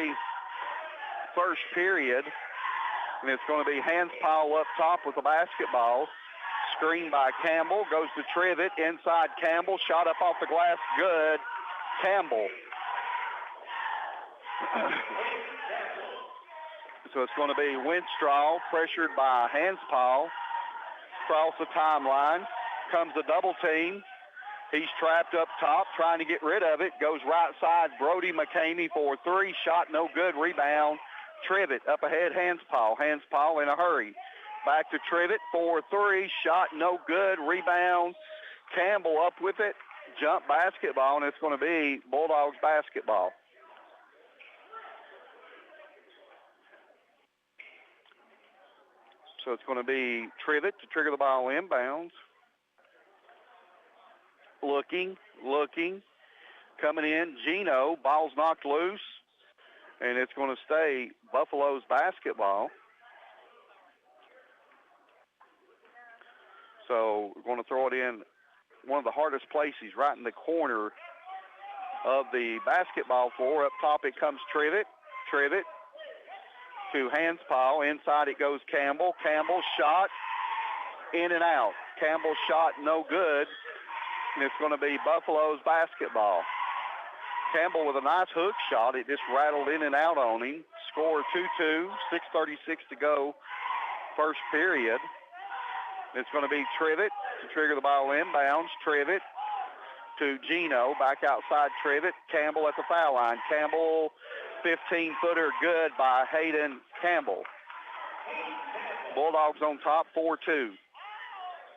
early first period. And it's going to be Hanspile up top with the basketball. Screen by Campbell. Goes to Trivett. Inside Campbell. Shot up off the glass. Good. Campbell. So it's going to be Winstraw, pressured by Hanspile. Across the timeline. Comes a double team. He's trapped up top, trying to get rid of it. Goes right side. Brody McCamey for three. Shot no good. Rebound. Trivett up ahead. Hanspile. Hanspile in a hurry. Back to Trivett for three. Shot no good. Rebound. Campbell up with it. Jump basketball, and it's going to be Bulldogs basketball. So it's going to be Trivett to trigger the ball inbounds. Looking. Coming in, Gino. Ball's knocked loose, and it's going to stay Buffalo's basketball. So we're going to throw it in one of the hardest places, right in the corner of the basketball floor. Up top it comes Trivett. Trivett to Hanspile. Inside it goes Campbell. Campbell shot in and out. Campbell shot no good, and it's going to be Buffalo's basketball. Campbell with a nice hook shot. It just rattled in and out on him. Score 2-2, 6:36 to go, first period. It's going to be Trivett to trigger the ball inbounds. Trivett to Gino. Back outside Trivett. Campbell at the foul line. Campbell, 15-footer, good by Hayden Campbell. Bulldogs on top, 4-2.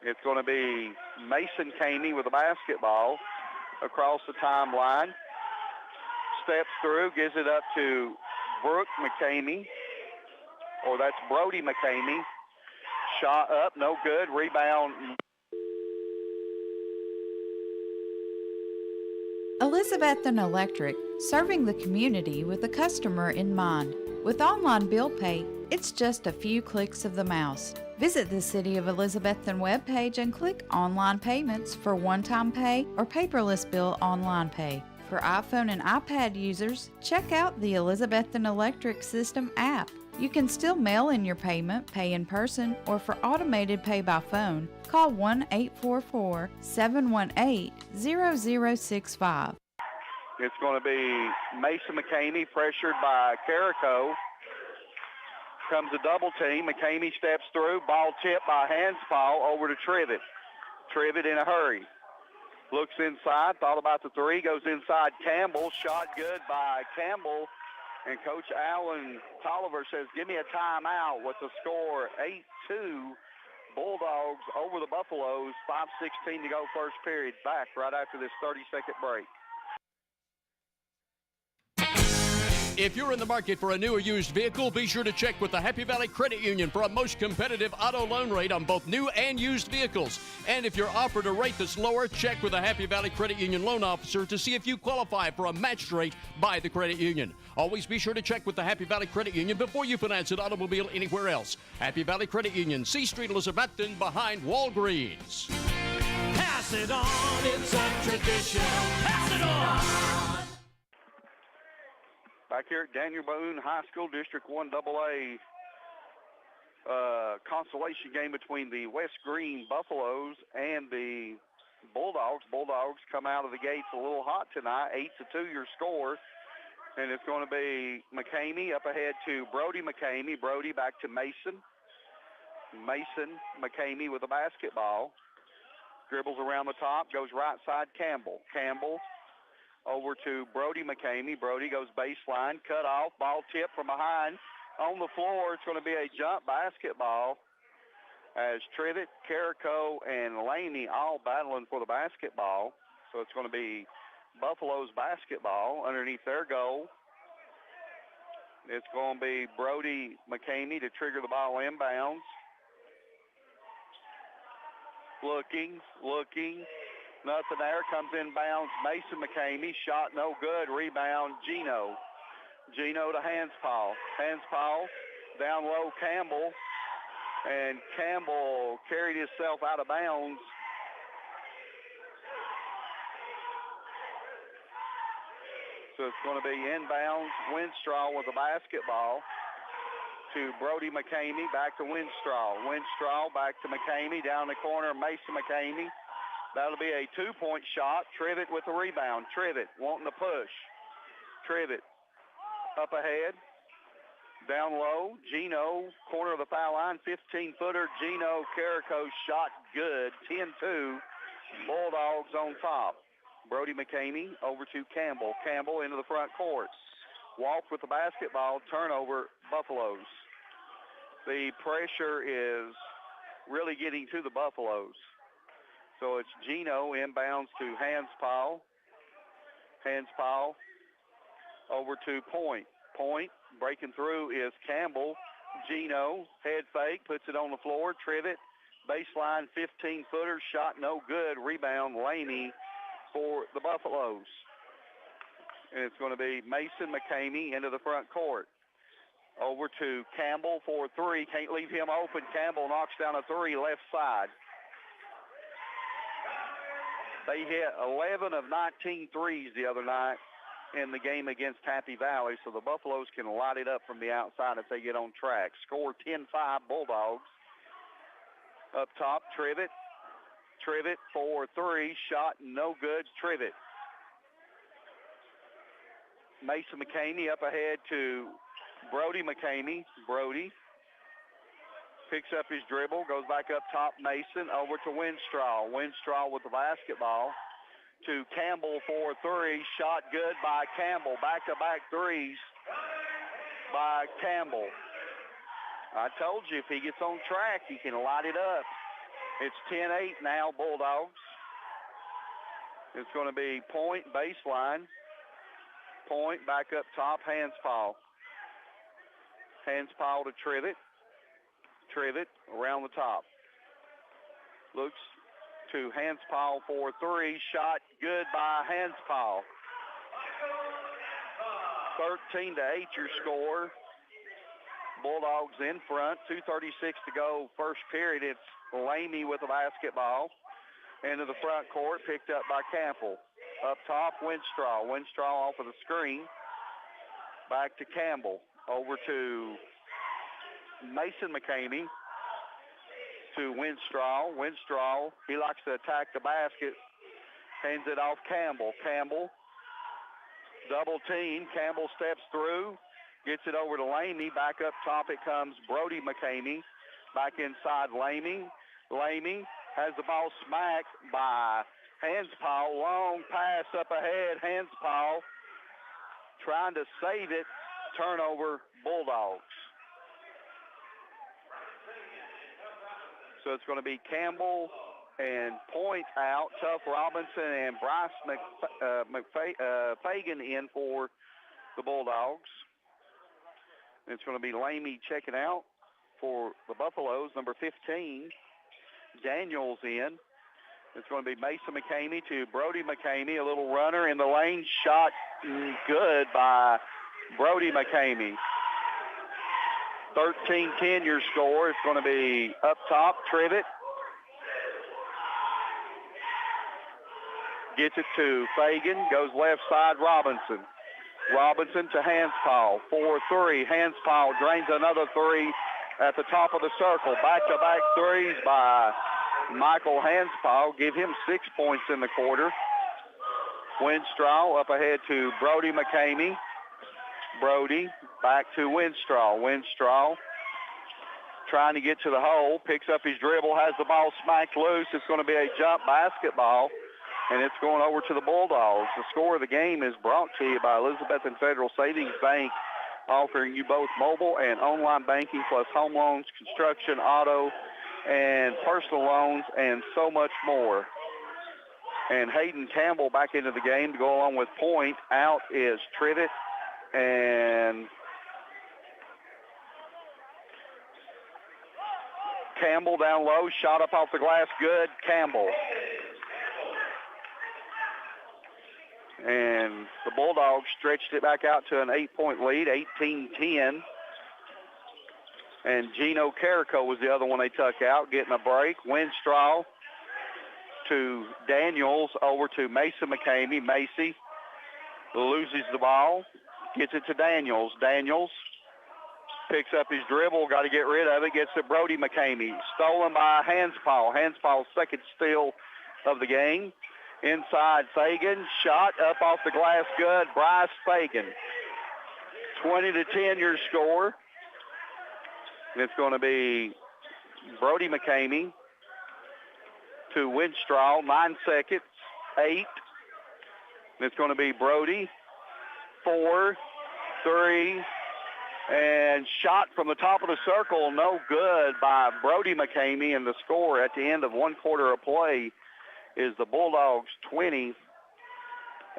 It's going to be Mason Caney with the basketball across the timeline. Steps through, gives it up to Brooke McCamey. Or that's Brody McCamey. Shot up, no good. Rebound. Elizabethan Electric, serving the community with the customer in mind. With online bill pay, it's just a few clicks of the mouse. Visit the City of Elizabethton webpage and click Online Payments for one-time pay or paperless bill online pay. For iPhone and iPad users, check out the Elizabethton Electric System app. You can still mail in your payment, pay in person, or for automated pay by phone, call 1-844-718-0065. It's going to be Mason McCamey, pressured by Carrico. Comes a double team. McCamey steps through. Ball tipped by Hanspile over to Trivett. Trivett in a hurry. Looks inside, thought about the three, goes inside Campbell. Shot good by Campbell. And Coach Alan Tolliver says, give me a timeout with the score 8-2. Bulldogs over the Buffaloes, 5:16 to go first period. Back right after this 30-second break. If you're in the market for a new or used vehicle, be sure to check with the Happy Valley Credit Union for a most competitive auto loan rate on both new and used vehicles. And if you're offered a rate that's lower, check with the Happy Valley Credit Union loan officer to see if you qualify for a matched rate by the credit union. Always be sure to check with the Happy Valley Credit Union before you finance an automobile anywhere else. Happy Valley Credit Union, C Street, Elizabethton, behind Walgreens. Pass it on, it's a tradition. Pass it on. Back here at Daniel Boone High School, District 1 AA consolation game between the West Green Buffaloes and the Bulldogs. Bulldogs come out of the gates a little hot tonight, 8-2 your score. And it's going to be McCamey up ahead to Brody McCamey. Brody back to Mason. Mason McCamey with the basketball. Dribbles around the top, goes right side Campbell. Campbell over to Brody McCamey. Brody goes baseline, cut off, ball tipped from behind. On the floor, it's going to be a jump basketball as Trivett, Carrico, and Laney all battling for the basketball. So it's going to be Buffalo's basketball underneath their goal. It's going to be Brody McCamey to trigger the ball inbounds. Looking. Nothing there. Comes inbounds. Mason McCamey. Shot no good. Rebound, Gino. Gino to Hanspile. Hanspile down low, Campbell. And Campbell carried himself out of bounds. So So it's going to be inbounds. Winstraw with the basketball to Brody McCamey, back to Winstraw. Winstraw back to McCamey, down the corner, Mason McCamey. That'll be a 2-point shot. Trivet with the rebound. Trivet wanting to push. Trivet up ahead, down low. Gino, corner of the foul line, 15-footer. Gino Carrico shot good, 10-2. Bulldogs on top. Brody McCamey over to Campbell. Campbell into the front court. Walk with the basketball, turnover, Buffaloes. The pressure is really getting to the Buffaloes. So it's Gino inbounds to Hanspile. Hanspile over to Point. Point breaking through is Campbell. Gino, head fake, puts it on the floor. Trivet, baseline 15-footer, shot no good. Rebound, Laney for the Buffaloes. And it's going to be Mason McCamey into the front court. Over to Campbell for three. Can't leave him open. Campbell knocks down a three left side. They hit 11 of 19 threes the other night in the game against Happy Valley, so the Buffaloes can light it up from the outside if they get on track. Score 10-5 Bulldogs. Up top, Trivet. Trivet for three. Shot no good. Trivet. Mason McCamey up ahead to Brody McCamey. Brody picks up his dribble, goes back up top. Mason over to Winstraw. Winstraw with the basketball to Campbell for three. Shot good by Campbell. Back-to-back threes by Campbell. I told you if he gets on track, he can light it up. It's 10-8 now, Bulldogs. It's going to be Point baseline. Point back up top, Hanspile. Hanspile to Trivet. Trivet around the top. Looks to Hanspile for three. Shot good by Hanspile. 13-8 your score. Bulldogs in front. 2:36 to go first period. It's Lamey with the basketball. Into the front court, picked up by Campbell. Up top, Winstraw. Winstraw off of the screen. Back to Campbell. Over to Mason McCamey. To Winstraw. Winstraw, he likes to attack the basket. Hands it off Campbell. Campbell, double team. Campbell steps through. Gets it over to Lamey. Back up top it comes Brody McCamey. Back inside Lamey. Lamey has the ball smacked by Hanspile. Long pass up ahead. Hanspile trying to save it. Turnover, Bulldogs. So it's going to be Campbell and Point out. Tuff Robinson and Bryce Fagan in for the Bulldogs. It's going to be Lamey checking out for the Buffaloes. Number 15, Daniels in. It's going to be Mason McCamey to Brody McCamey. A little runner in the lane. Shot good by Brody McCamey. 13-10 your score. It's going to be up top, Trivet. Gets it to Fagan. Goes left side, Robinson. Robinson to Hanspile. 4-3. Hanspile drains another three at the top of the circle. Back-to-back threes by Michael Hanspile. Give him 6 points in the quarter. Winstraw up ahead to Brody McCamey. Brody back to Winstraw. Winstraw trying to get to the hole. Picks up his dribble. Has the ball smacked loose. It's going to be a jump basketball. And it's going over to the Bulldogs. The score of the game is brought to you by Elizabeth and Federal Savings Bank, offering you both mobile and online banking plus home loans, construction, auto, and personal loans, and so much more. And Hayden Campbell back into the game to go along with Point. Out is Trivet and Campbell down low. Shot up off the glass. Good. Campbell. And the Bulldogs stretched it back out to an 8-point lead, 18-10. And Gino Carrico was the other one they took out, getting a break. Winstraw to Daniels, over to Mason McCamey. Macy loses the ball, gets it to Daniels. Daniels picks up his dribble, got to get rid of it, gets to Brody McCamey. Stolen by Hanspaul. Hanspaal's second steal of the game. Inside Fagan, shot up off the glass good. Bryce Fagan. 20-10 your score. It's going to be Brody McCamey to Winstraw, 9 seconds, 8. It's going to be Brody, 4, 3, and shot from the top of the circle, no good by Brody McCamey, and the score at the end of one quarter of play is the Bulldogs 20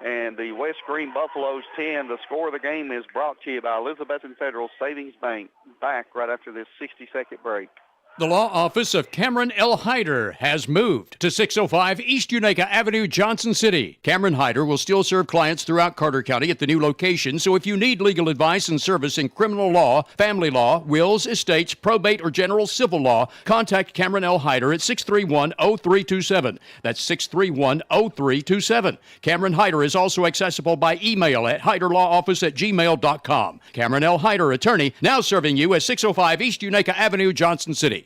and the West Green Buffaloes 10. The score of the game is brought to you by Elizabethton Federal Savings Bank. Back right after this 60-second break. The law office of Cameron L. Hyder has moved to 605 East Unaka Avenue, Johnson City. Cameron Hyder will still serve clients throughout Carter County at the new location, so if you need legal advice and service in criminal law, family law, wills, estates, probate, or general civil law, contact Cameron L. Hyder at 631-0327. That's 631-0327. Cameron Hyder is also accessible by email at hyderlawoffice@gmail.com. Cameron L. Hyder, attorney, now serving you at 605 East Unaka Avenue, Johnson City.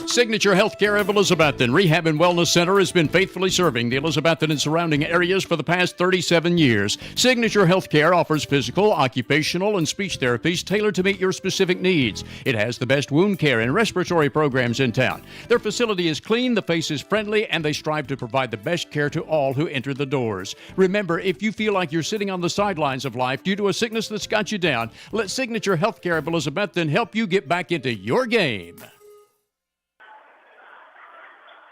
Signature Healthcare of Elizabethton Rehab and Wellness Center has been faithfully serving the Elizabethton and surrounding areas for the past 37 years. Signature Healthcare offers physical, occupational, and speech therapies tailored to meet your specific needs. It has the best wound care and respiratory programs in town. Their facility is clean, the face is friendly, and they strive to provide the best care to all who enter the doors. Remember, if you feel like you're sitting on the sidelines of life due to a sickness that's got you down, let Signature Healthcare of Elizabethton help you get back into your game.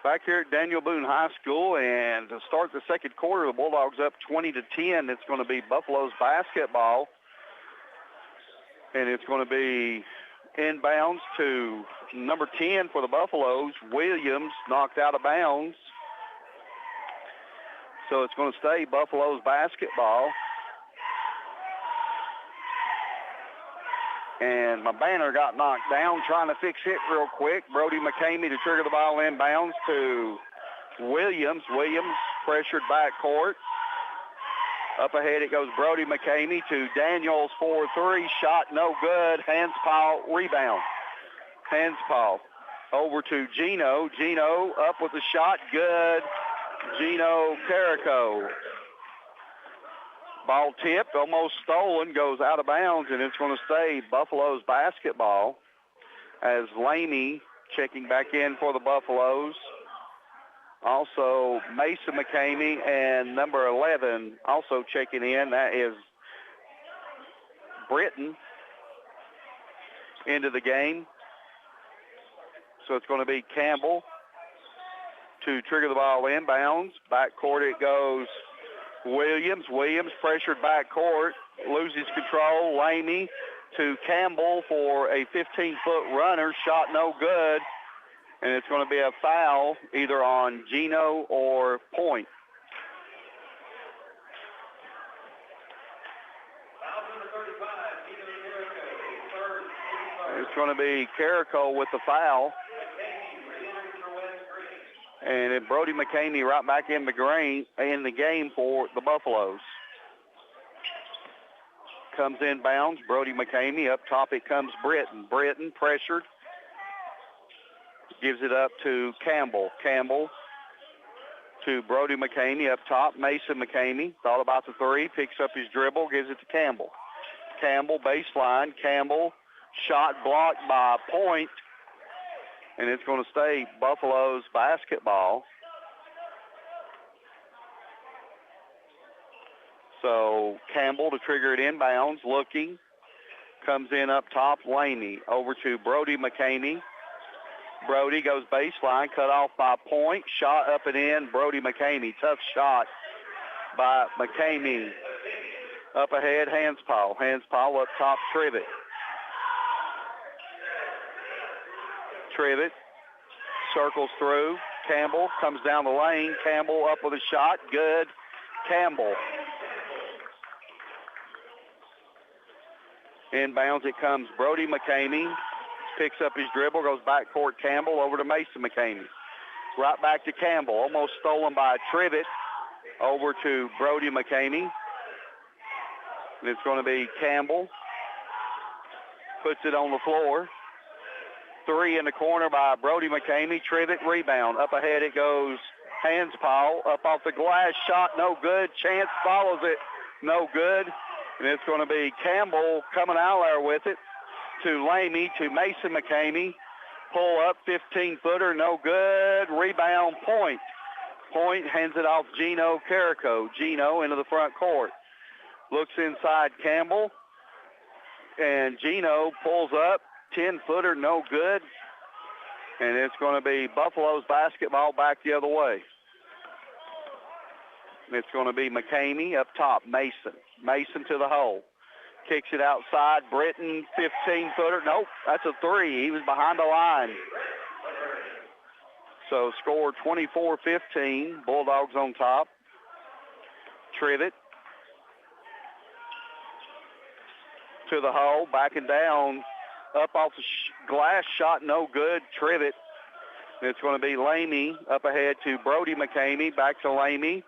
Back here at Daniel Boone High School, and to start the second quarter, the Bulldogs up 20-10. It's going to be Buffalo's basketball, and it's going to be inbounds to number 10 for the Buffaloes. Williams knocked out of bounds, so it's going to stay Buffalo's basketball. And my banner got knocked down trying to fix it real quick. Brody McCamey to trigger the ball inbounds to Williams. Williams pressured backcourt. Up ahead it goes Brody McCamey to Daniels 4-3. Shot no good. Hanspaul rebound. Hanspaul over to Gino. Gino up with the shot. Good. Gino Carrico. Ball tipped, almost stolen, goes out of bounds, and it's going to stay Buffaloes basketball as Lamey checking back in for the Buffaloes. Also, Mason McCamey and number 11 also checking in. That is Britton into the game. So it's going to be Campbell to trigger the ball inbounds. Backcourt it goes Williams. Williams pressured backcourt, loses control. Lamey to Campbell for a 15-foot runner. Shot no good. And it's going to be a foul either on Gino or Point. It's going to be Carrico with the foul. And then Brody McCamey right back in the game for the Buffaloes. Comes inbounds, Brody McCamey. Up top it comes Britton. Britton pressured. Gives it up to Campbell. Campbell to Brody McCamey up top. Mason McCamey thought about the three, picks up his dribble, gives it to Campbell. Campbell baseline. Campbell shot blocked by Point. And it's going to stay Buffaloes basketball. So Campbell to trigger it inbounds, looking. Comes in up top, Lamey. Over to Brody McCamey. Brody goes baseline, cut off by Point. Shot up and in, Brody McCamey. Tough shot by McCamey. Up ahead, Hanspaul. Hanspaul up top, Trivet. Trivet circles through. Campbell comes down the lane. Campbell up with a shot. Good. Campbell. Inbounds it comes Brody McCamey. Picks up his dribble, goes backcourt Campbell over to Mason McCamey. Right back to Campbell. Almost stolen by Trivet. Over to Brody McCamey. And it's going to be Campbell. Puts it on the floor. 3 in the corner by Brody McCamey. Trivet rebound. Up ahead it goes. Hanspal up off the glass. Shot no good. Chance follows it. No good. And it's going to be Campbell coming out there with it to Lamy, to Mason McCamey. Pull up, 15-footer, no good. Rebound, Point. Point hands it off Gino Carrico. Gino into the front court. Looks inside Campbell. And Gino pulls up, 10-footer, no good. And it's going to be Buffalo's basketball back the other way. It's going to be McCamey up top, Mason. Mason to the hole. Kicks it outside. Britton, 15-footer. Nope, that's a 3. He was behind the line. So score 24-15. Bulldogs on top. Trivet to the hole. Backing down. Up off the glass shot. No good. Trivet. It's going to be Lamy up ahead to Brody McCamey. Back to Lamy.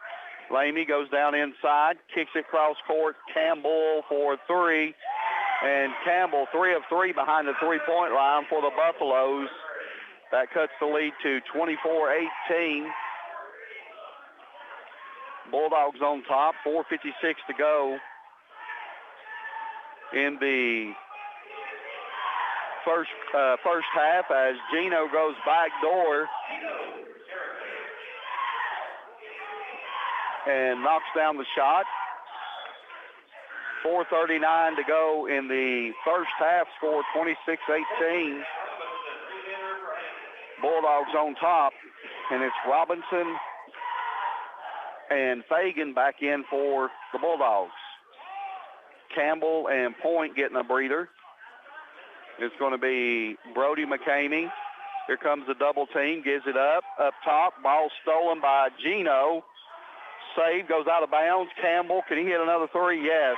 Lamy goes down inside, kicks it cross court. Campbell for 3. And Campbell, 3 of 3 behind the three-point line for the Buffaloes. That cuts the lead to 24-18. Bulldogs on top, 4:56 to go in the first half as Gino goes back door and knocks down the shot. 4:39 to go in the first half, score 26-18. Bulldogs on top, and it's Robinson and Fagan back in for the Bulldogs. Campbell and Point getting a breather. It's going to be Brody McCamey. Here comes the double team, gives it up top. Ball stolen by Gino. Save, goes out of bounds. Campbell, can he hit another 3? Yes.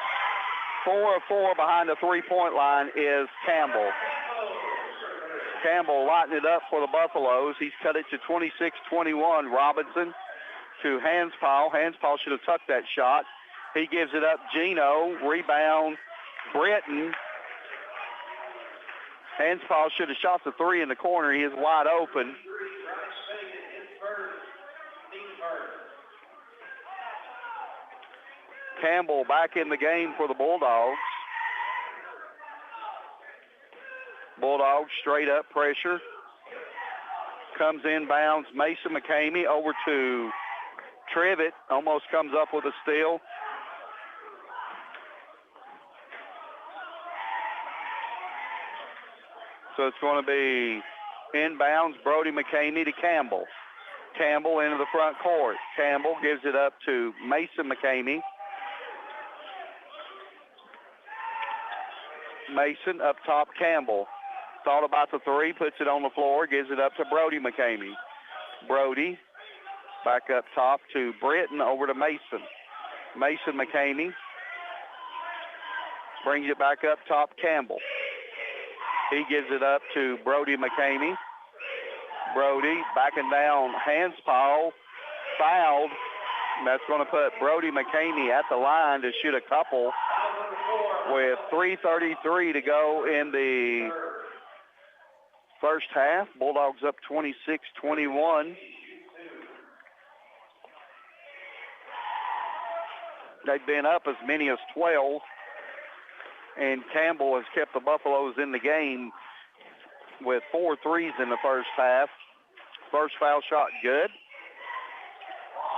4 of 4 behind the three-point line is Campbell. Campbell lighting it up for the Buffaloes. He's cut it to 26-21. Robinson to Hanspal. Hanspal should have tucked that shot. He gives it up. Gino, rebound. Britton. Hanspal should have shot the 3 in the corner. He is wide open. Campbell back in the game for the Bulldogs. Bulldogs straight up pressure. Comes inbounds. Mason McCamey over to Trivet. Almost comes up with a steal. So it's going to be inbounds. Brody McCamey to Campbell. Campbell into the front court. Campbell gives it up to Mason McCamey. Mason up top, Campbell. Thought about the 3, puts it on the floor, gives it up to Brody McCamey. Brody back up top to Britton, over to Mason. Mason McCamey brings it back up top, Campbell. He gives it up to Brody McCamey. Brody backing down, Hanspal, fouled. That's going to put Brody McCamey at the line to shoot a couple with 3:33 to go in the first half. Bulldogs up 26-21. They've been up as many as 12, and Campbell has kept the Buffaloes in the game with 4 threes in the first half. First foul shot, good.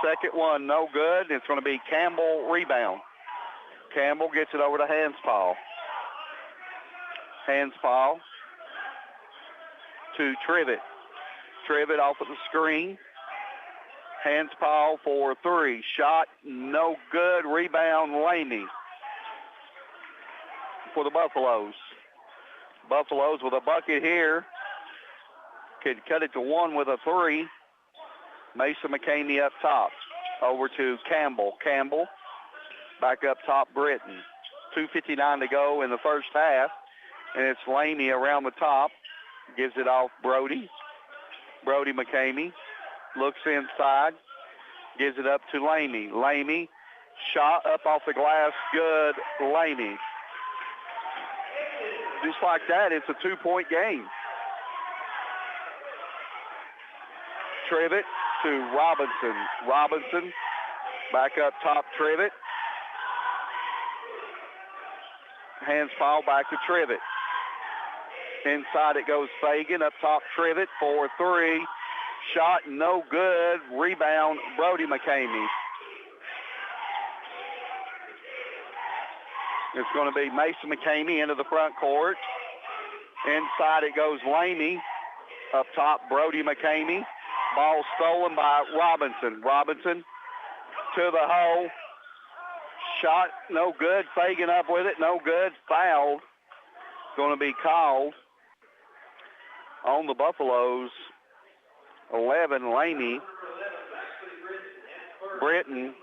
Second one, no good. It's going to be Campbell rebound. Campbell gets it over to Hanspal. Hanspal to Trivet. Trivet off of the screen. Hanspal for 3. Shot, no good. Rebound, Lamy for the Buffaloes. Buffaloes with a bucket here. Could cut it to 1 with a 3. Mason McCamey up top. Over to Campbell. Campbell back up top, Britton. 2:59 to go in the first half. And it's Lamy around the top. Gives it off Brody. Brody McCamey looks inside. Gives it up to Lamy. Lamy Shot up off the glass, good, Laney. Just like that, it's a 2-point game. Trivet to Robinson. Robinson back up top, Trivet. Hands foul back to Trivet. Inside it goes Fagan. Up top, Trivet for 3. Shot no good. Rebound, Brody McCamey. It's going to be Mason McCamey into the front court. Inside it goes Laney. Up top, Brody McCamey. Ball stolen by Robinson. Robinson to the hole. Shot no good. Fagan up with it. No good. Fouled. Going to be called on the Buffaloes. 11, Laney. Britton.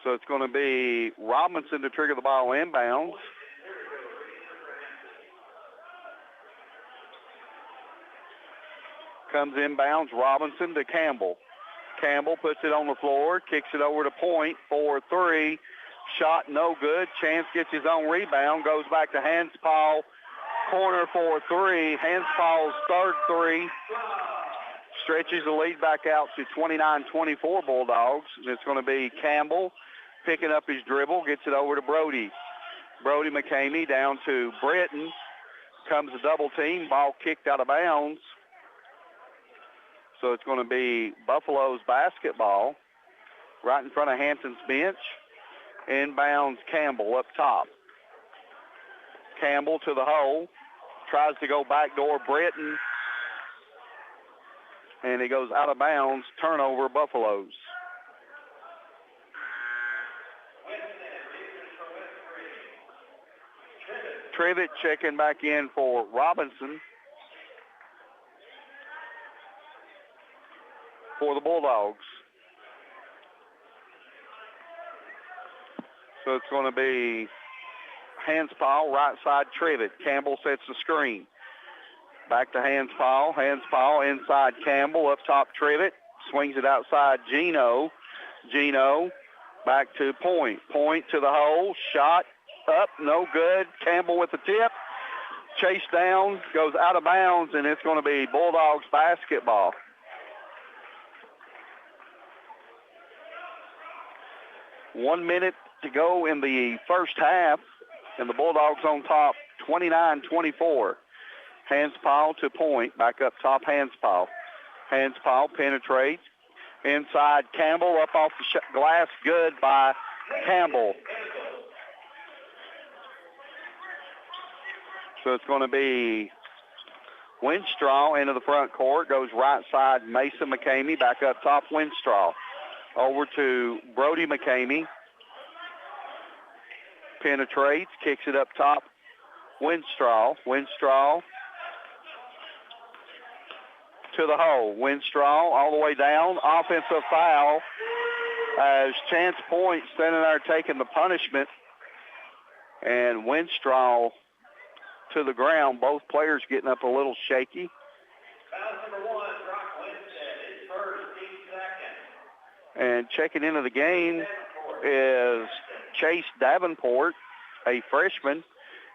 So it's going to be Robinson to trigger the ball inbounds. Comes inbounds, Robinson to Campbell. Campbell puts it on the floor, kicks it over to Point for 3. Shot no good. Chance gets his own rebound, goes back to Hanspaul. Corner for 3. Hanspaul's third 3. Stretches the lead back out to 29-24 Bulldogs. It's going to be Campbell picking up his dribble, gets it over to Brody. Brody McCamey down to Britton. Comes a double team, ball kicked out of bounds. So it's going to be Buffalo's basketball right in front of Hampton's bench. Inbounds Campbell up top. Campbell to the hole. Tries to go backdoor Britton. And he goes out of bounds. Turnover Buffaloes. Trivet checking back in for Robinson for the Bulldogs. So it's going to be Hanspaul, right side Trivet. Campbell sets the screen. Back to Hanspaul. Hanspaul inside Campbell, up top Trivet. Swings it outside Gino. Gino back to Point. Point to the hole. Shot up, no good. Campbell with the tip. Chase down, goes out of bounds, and it's going to be Bulldogs basketball. One minute to go in the first half, and the Bulldogs on top, 29-24. Hanspaul to Point, back up top Hanspaul. Hanspaul penetrates. Inside Campbell, up off the glass, good by Campbell. So it's going to be Winstraw into the front court, goes right side Mason McCamey, back up top Winstraw. Over to Brody McCamey. Penetrates, kicks it up top. Winstraw. Winstraw to the hole. Winstraw all the way down. Offensive foul as Chance Point standing there taking the punishment. And Winstraw to the ground. Both players getting up a little shaky. And checking into the game is Chase Davenport, a freshman,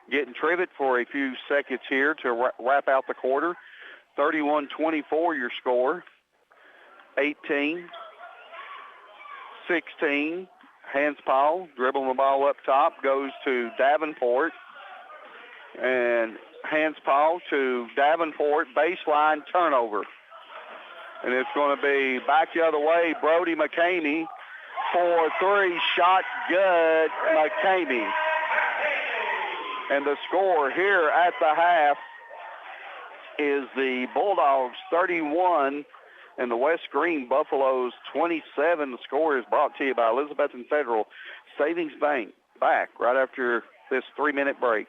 getting Trivet for a few seconds here to wrap out the quarter. 31-24 your score. 18, 16. Hanspaul dribbling the ball up top, goes to Davenport. And Hanspaul to Davenport, baseline turnover. And it's going to be back the other way, Brody McCamey for 3, shot good, McCamey. And the score here at the half is the Bulldogs 31 and the West Green Buffaloes 27. The score is brought to you by Elizabethton Federal Savings Bank. Back right after this 3-minute break.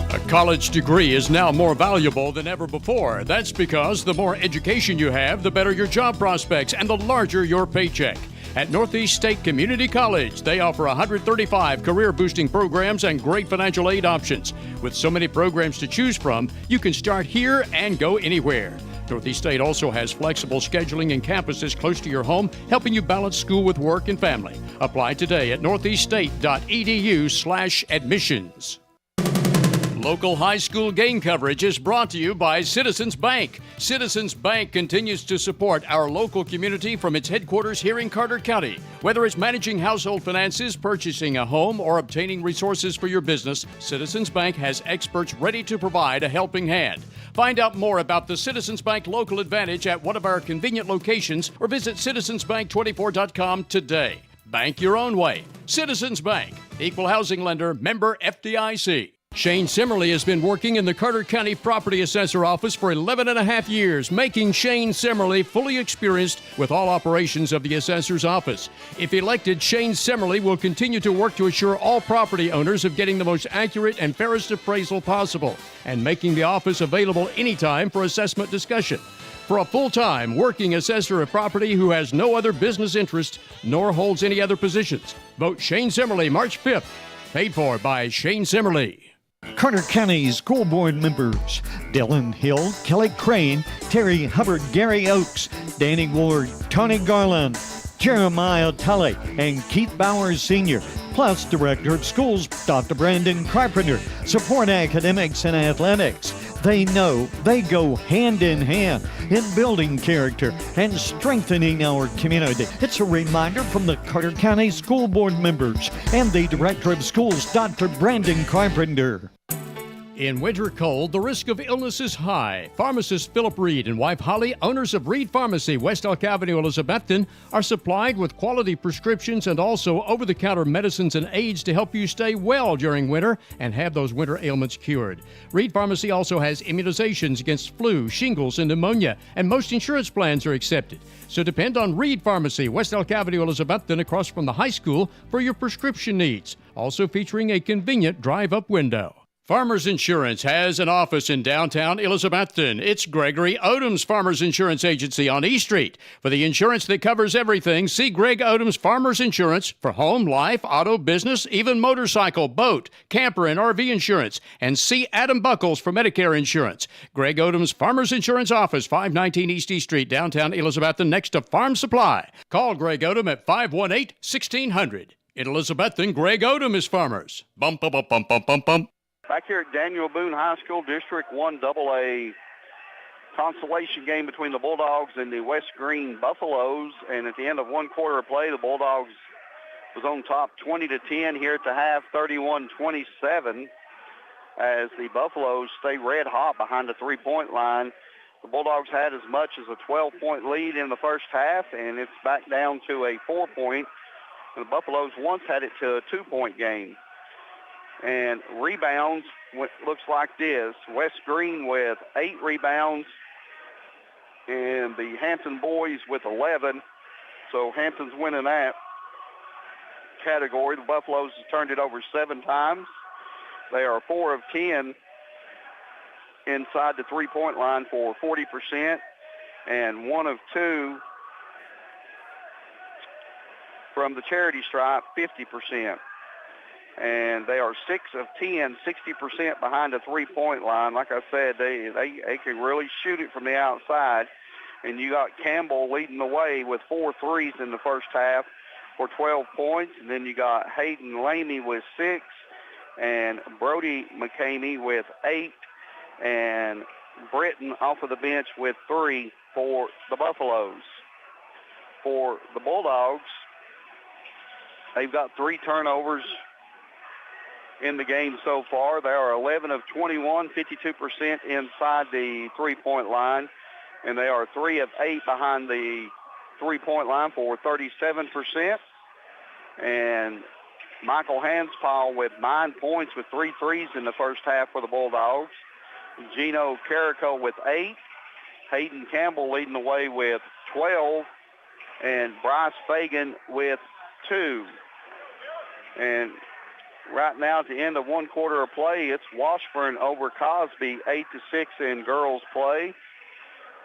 A college degree is now more valuable than ever before. That's because the more education you have, the better your job prospects and the larger your paycheck. At Northeast State Community College, they offer 135 career-boosting programs and great financial aid options. With so many programs to choose from, you can start here and go anywhere. Northeast State also has flexible scheduling and campuses close to your home, helping you balance school with work and family. Apply today at northeaststate.edu/admissions. Local high school game coverage is brought to you by Citizens Bank. Citizens Bank continues to support our local community from its headquarters here in Carter County. Whether it's managing household finances, purchasing a home, or obtaining resources for your business, Citizens Bank has experts ready to provide a helping hand. Find out more about the Citizens Bank Local Advantage at one of our convenient locations or visit citizensbank24.com today. Bank your own way. Citizens Bank, Equal Housing Lender, member FDIC. Shane Simmerly has been working in the Carter County Property Assessor Office for 11 and a half years, making Shane Simmerly fully experienced with all operations of the Assessor's Office. If elected, Shane Simmerly will continue to work to assure all property owners of getting the most accurate and fairest appraisal possible, and making the office available anytime for assessment discussion. For a full-time working assessor of property who has no other business interest nor holds any other positions, vote Shane Simmerly March 5th. Paid for by Shane Simmerly. Carter County School Board members Dylan Hill, Kelly Crane, Terry Hubbard, Gary Oakes, Danny Ward, Tony Garland, Jeremiah Tully, and Keith Bowers Sr., plus Director of Schools Dr. Brandon Carpenter, support academics and athletics. They know they go hand in hand in building character and strengthening our community. It's a reminder from the Carter County School Board members and the Director of Schools, Dr. Brandon Carpenter. In winter cold, the risk of illness is high. Pharmacist Philip Reed and wife Holly, owners of Reed Pharmacy, West Elk Avenue, Elizabethton, are supplied with quality prescriptions and also over-the-counter medicines and aids to help you stay well during winter and have those winter ailments cured. Reed Pharmacy also has immunizations against flu, shingles, and pneumonia, and most insurance plans are accepted. So depend on Reed Pharmacy, West Elk Avenue, Elizabethton, across from the high school for your prescription needs, also featuring a convenient drive-up window. Farmers Insurance has an office in downtown Elizabethton. It's Gregory Odom's Farmers Insurance Agency on E Street. For the insurance that covers everything, see Greg Odom's Farmers Insurance for home, life, auto, business, even motorcycle, boat, camper, and RV insurance. And see Adam Buckles for Medicare insurance. Greg Odom's Farmers Insurance Office, 519 East E Street, downtown Elizabethton, next to Farm Supply. Call Greg Odom at 518-1600. In Elizabethton, Greg Odom is Farmers. Bump, bump, bump, bump, bump, bump, bump. Back here at Daniel Boone High School, District 1 AA consolation game between the Bulldogs and the West Green Buffaloes. And at the end of one quarter of play, the Bulldogs was on top 20-10 here at the half, 31-27, as the Buffaloes stay red hot behind the three-point line. The Bulldogs had as much as a 12-point lead in the first half, and it's back down to a 4-point. And the Buffaloes once had it to a 2-point game. And rebounds looks like this. West Green with 8 rebounds, and the Hampton boys with 11. So Hampton's winning that category. The Buffaloes have turned it over 7 times. They are 4 of 10 inside the three-point line for 40%, and 1 of 2 from the charity stripe, 50%. And they are 6 of 10, 60% behind the three-point line. Like I said, they can really shoot it from the outside. And you got Campbell leading the way with 4 threes in the first half for 12 points. And then you got Hayden Lamy with 6, and Brody McCamey with 8, and Britton off of the bench with 3 for the Buffaloes. For the Bulldogs, they've got 3 turnovers in the game so far. They are 11 of 21, 52% inside the three-point line, and they are 3 of 8 behind the three-point line for 37%. And Michael Hanspaul with 9 points with 3 threes in the first half for the Bulldogs. Gino Carrico with 8. Hayden Campbell leading the way with 12, and Bryce Fagan with 2. And right now, at the end of one quarter of play, it's Washburn over Cosby, 8-6 in girls play.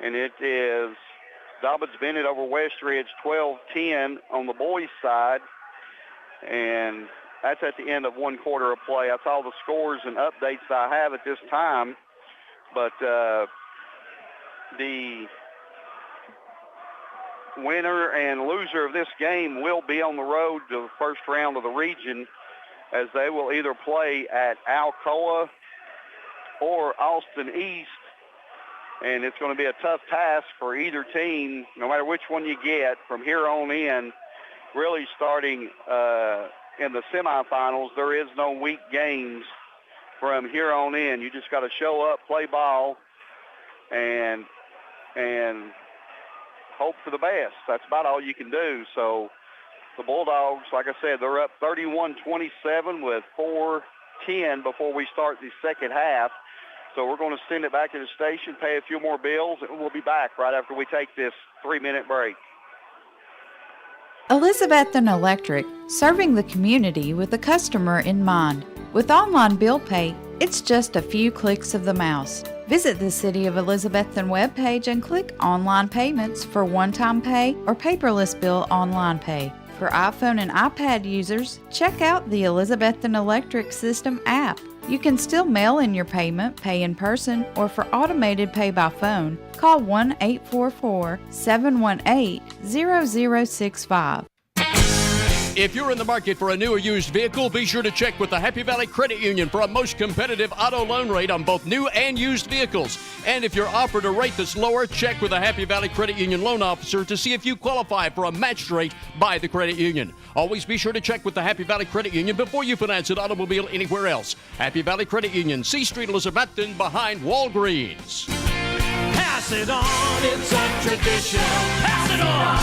And it is Dobbins Bennett over Westridge, 12-10 on the boys' side. And that's at the end of one quarter of play. That's all the scores and updates I have at this time. But the winner and loser of this game will be on the road to the first round of the region, as they will either play at Alcoa or Austin East. And it's going to be a tough task for either team, no matter which one you get, from here on in, really starting in the semifinals. There is no weak games from here on in. You just got to show up, play ball, and hope for the best. That's about all you can do. So the Bulldogs, like I said, they're up 31-27 with 4:10 before we start the second half. So we're going to send it back to the station, pay a few more bills, and we'll be back right after we take this 3-minute break. Elizabethton Electric, serving the community with the customer in mind. With online bill pay, it's just a few clicks of the mouse. Visit the City of Elizabethton webpage and click Online Payments for one-time pay or paperless bill online pay. For iPhone and iPad users, check out the Elizabethton Electric System app. You can still mail in your payment, pay in person, or for automated pay by phone, call 1-844-718-0065. If you're in the market for a new or used vehicle, be sure to check with the Happy Valley Credit Union for a most competitive auto loan rate on both new and used vehicles. And if you're offered a rate that's lower, check with the Happy Valley Credit Union loan officer to see if you qualify for a matched rate by the credit union. Always be sure to check with the Happy Valley Credit Union before you finance an automobile anywhere else. Happy Valley Credit Union, C Street, Elizabethton, behind Walgreens. Pass it on, it's a tradition. Pass it on.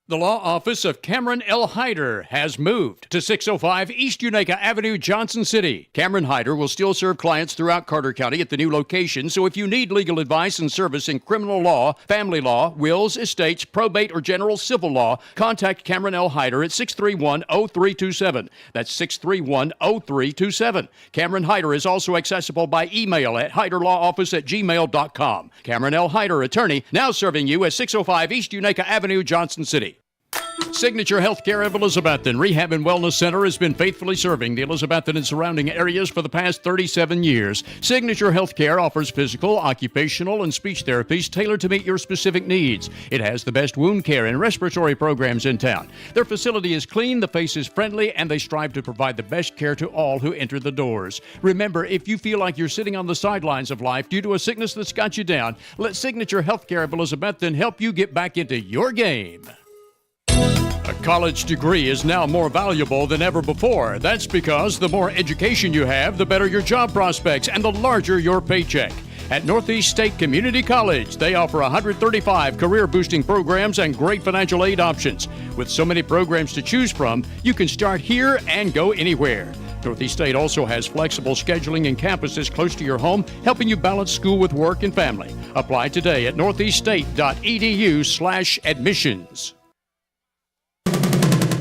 The law office of Cameron L. Hyder has moved to 605 East Unaka Avenue, Johnson City. Cameron Hyder will still serve clients throughout Carter County at the new location, so if you need legal advice and service in criminal law, family law, wills, estates, probate, or general civil law, contact Cameron L. Hyder at 631-0327. That's 631-0327. Cameron Hyder is also accessible by email at hyderlawoffice@gmail.com. Cameron L. Hyder, attorney, now serving you at 605 East Unaka Avenue, Johnson City. Signature Healthcare of Elizabethton Rehab and Wellness Center has been faithfully serving the Elizabethton and surrounding areas for the past 37 years. Signature Healthcare offers physical, occupational, and speech therapies tailored to meet your specific needs. It has the best wound care and respiratory programs in town. Their facility is clean, the face is friendly, and they strive to provide the best care to all who enter the doors. Remember, if you feel like you're sitting on the sidelines of life due to a sickness that's got you down, let Signature Healthcare of Elizabethton help you get back into your game. A college degree is now more valuable than ever before. That's because the more education you have, the better your job prospects and the larger your paycheck. At Northeast State Community College, they offer 135 career-boosting programs and great financial aid options. With so many programs to choose from, you can start here and go anywhere. Northeast State also has flexible scheduling and campuses close to your home, helping you balance school with work and family. Apply today at northeaststate.edu/admissions.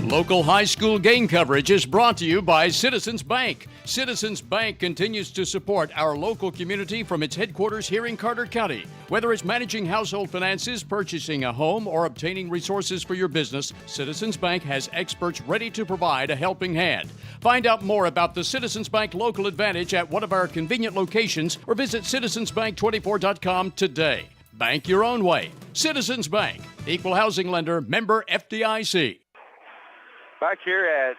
Local high school game coverage is brought to you by Citizens Bank. Citizens Bank continues to support our local community from its headquarters here in Carter County. Whether it's managing household finances, purchasing a home, or obtaining resources for your business, Citizens Bank has experts ready to provide a helping hand. Find out more about the Citizens Bank Local Advantage at one of our convenient locations or visit citizensbank24.com today. Bank your own way. Citizens Bank, equal housing lender, member FDIC. Back here at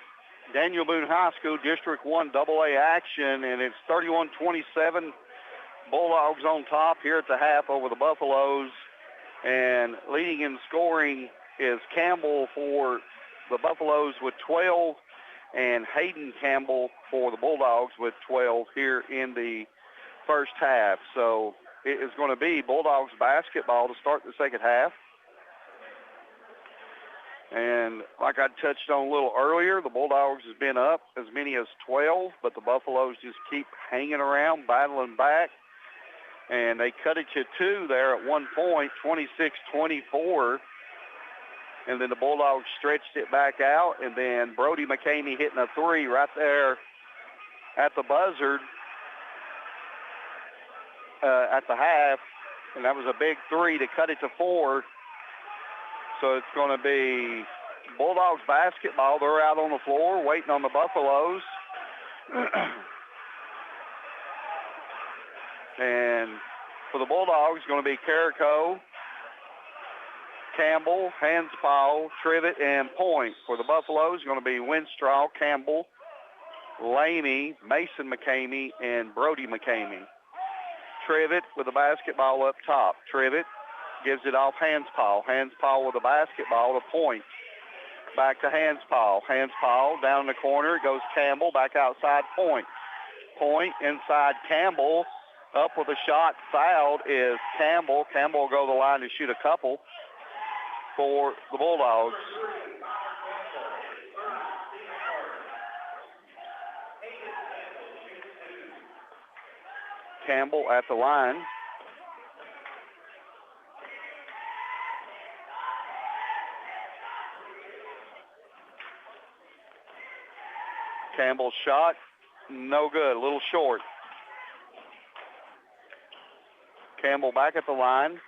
Daniel Boone High School, District 1 AA action, and it's 31-27. Bulldogs on top here at the half over the Buffaloes. And leading in scoring is Campbell for the Buffaloes with 12, and Hayden Campbell for the Bulldogs with 12 here in the first half. So it is going to be Bulldogs basketball to start the second half. And like I touched on a little earlier, the Bulldogs has been up as many as 12, but the Buffaloes just keep hanging around, battling back. And they cut it to 2 there at one point, 26-24. And then the Bulldogs stretched it back out, and then Brody McCamey hitting a 3 right there at the buzzard at the half. And that was a big 3 to cut it to 4. So it's going to be Bulldogs basketball. They're out on the floor waiting on the Buffaloes. And For the Bulldogs, going to be Carrico, Campbell, Hanspaw, Trivet, and Point. For the Buffaloes, going to be Winstraw, Campbell, Lamey, Mason McCamey, and Brody McCamey. Trivet with the basketball up top. Trivet gives it off Hanspaw. Hanspaw with the basketball to Point. Back to Hanspaw. Hanspaw down in the corner. It goes Campbell back outside Point. Point inside Campbell. Up with a shot. Fouled is Campbell. Campbell will go to the line to shoot a couple for the Bulldogs. Campbell at the line. Campbell's shot, no good, a little short. Campbell back at the line.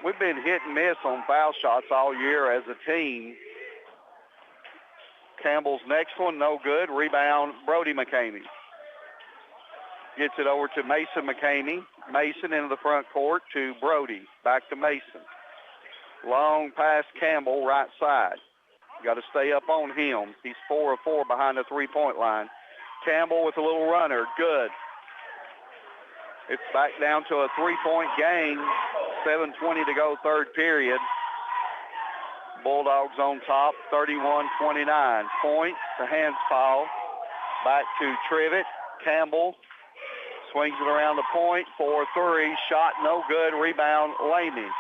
We've been hit and miss on foul shots all year as a team. Campbell's next one, no good. Rebound, Brody McCamey. Gets it over to Mason McCamey. Mason into the front court to Brody. Back to Mason. Long pass Campbell, right side. Got to stay up on him. He's 4 of 4 behind the three-point line. Campbell with a little runner. Good. It's back down to a three-point game. 7:20 to go, third period. Bulldogs on top, 31-29. Point to Hanspaw. Back to Trivet. Campbell swings it around the point. 4-3. Shot no good. Rebound, Lamey.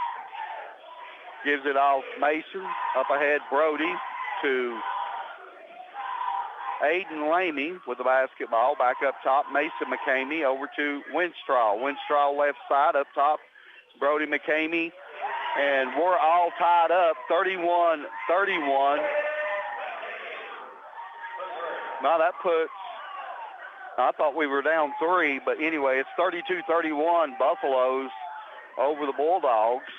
Gives it off Mason. Up ahead, Brody to Aiden Lamey with the basketball. Back up top, Mason McCamey over to Winstraw. Winstraw left side up top, Brody McCamey. And we're all tied up, 31-31. Now that puts, I thought we were down 3, but anyway, it's 32-31 Buffaloes over the Bulldogs.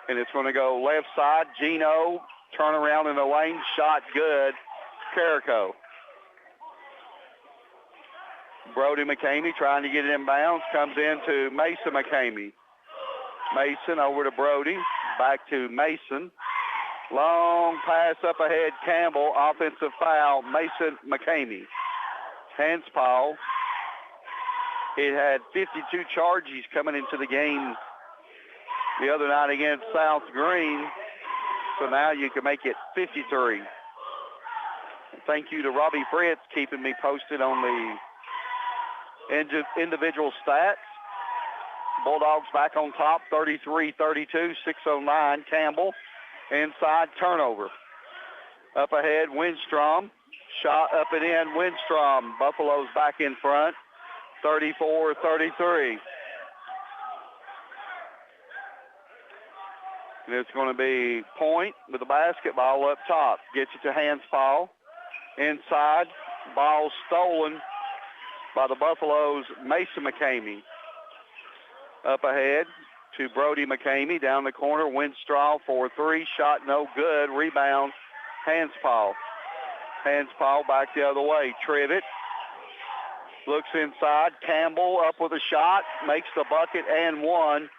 And it's going to go left side. Gino, turn around in the lane, shot good. Carrico. Brody McCamey trying to get it inbounds, comes into Mason McCamey. Mason over to Brody, back to Mason. Long pass up ahead, Campbell, offensive foul, Mason McCamey. Hanspaw. It had 52 charges coming into the game the other night against South Green, so now you can make it 53. Thank you to Robbie Fritz keeping me posted on the individual stats. Bulldogs back on top, 33-32, 6:09. Campbell, inside turnover. Up ahead, Winstrom. Shot up and in, Winstrom. Buffalo's back in front, 34-33. And it's going to be Point with the basketball up top. Gets it to Hanspaw. Inside, ball stolen by the Buffaloes' Mason McCamey. Up ahead to Brody McCamey. Down the corner, Winstraw, 4-3. Shot no good. Rebound, Hanspaw. Hanspaw back the other way. Trivet looks inside. Campbell up with a shot. Makes the bucket and one.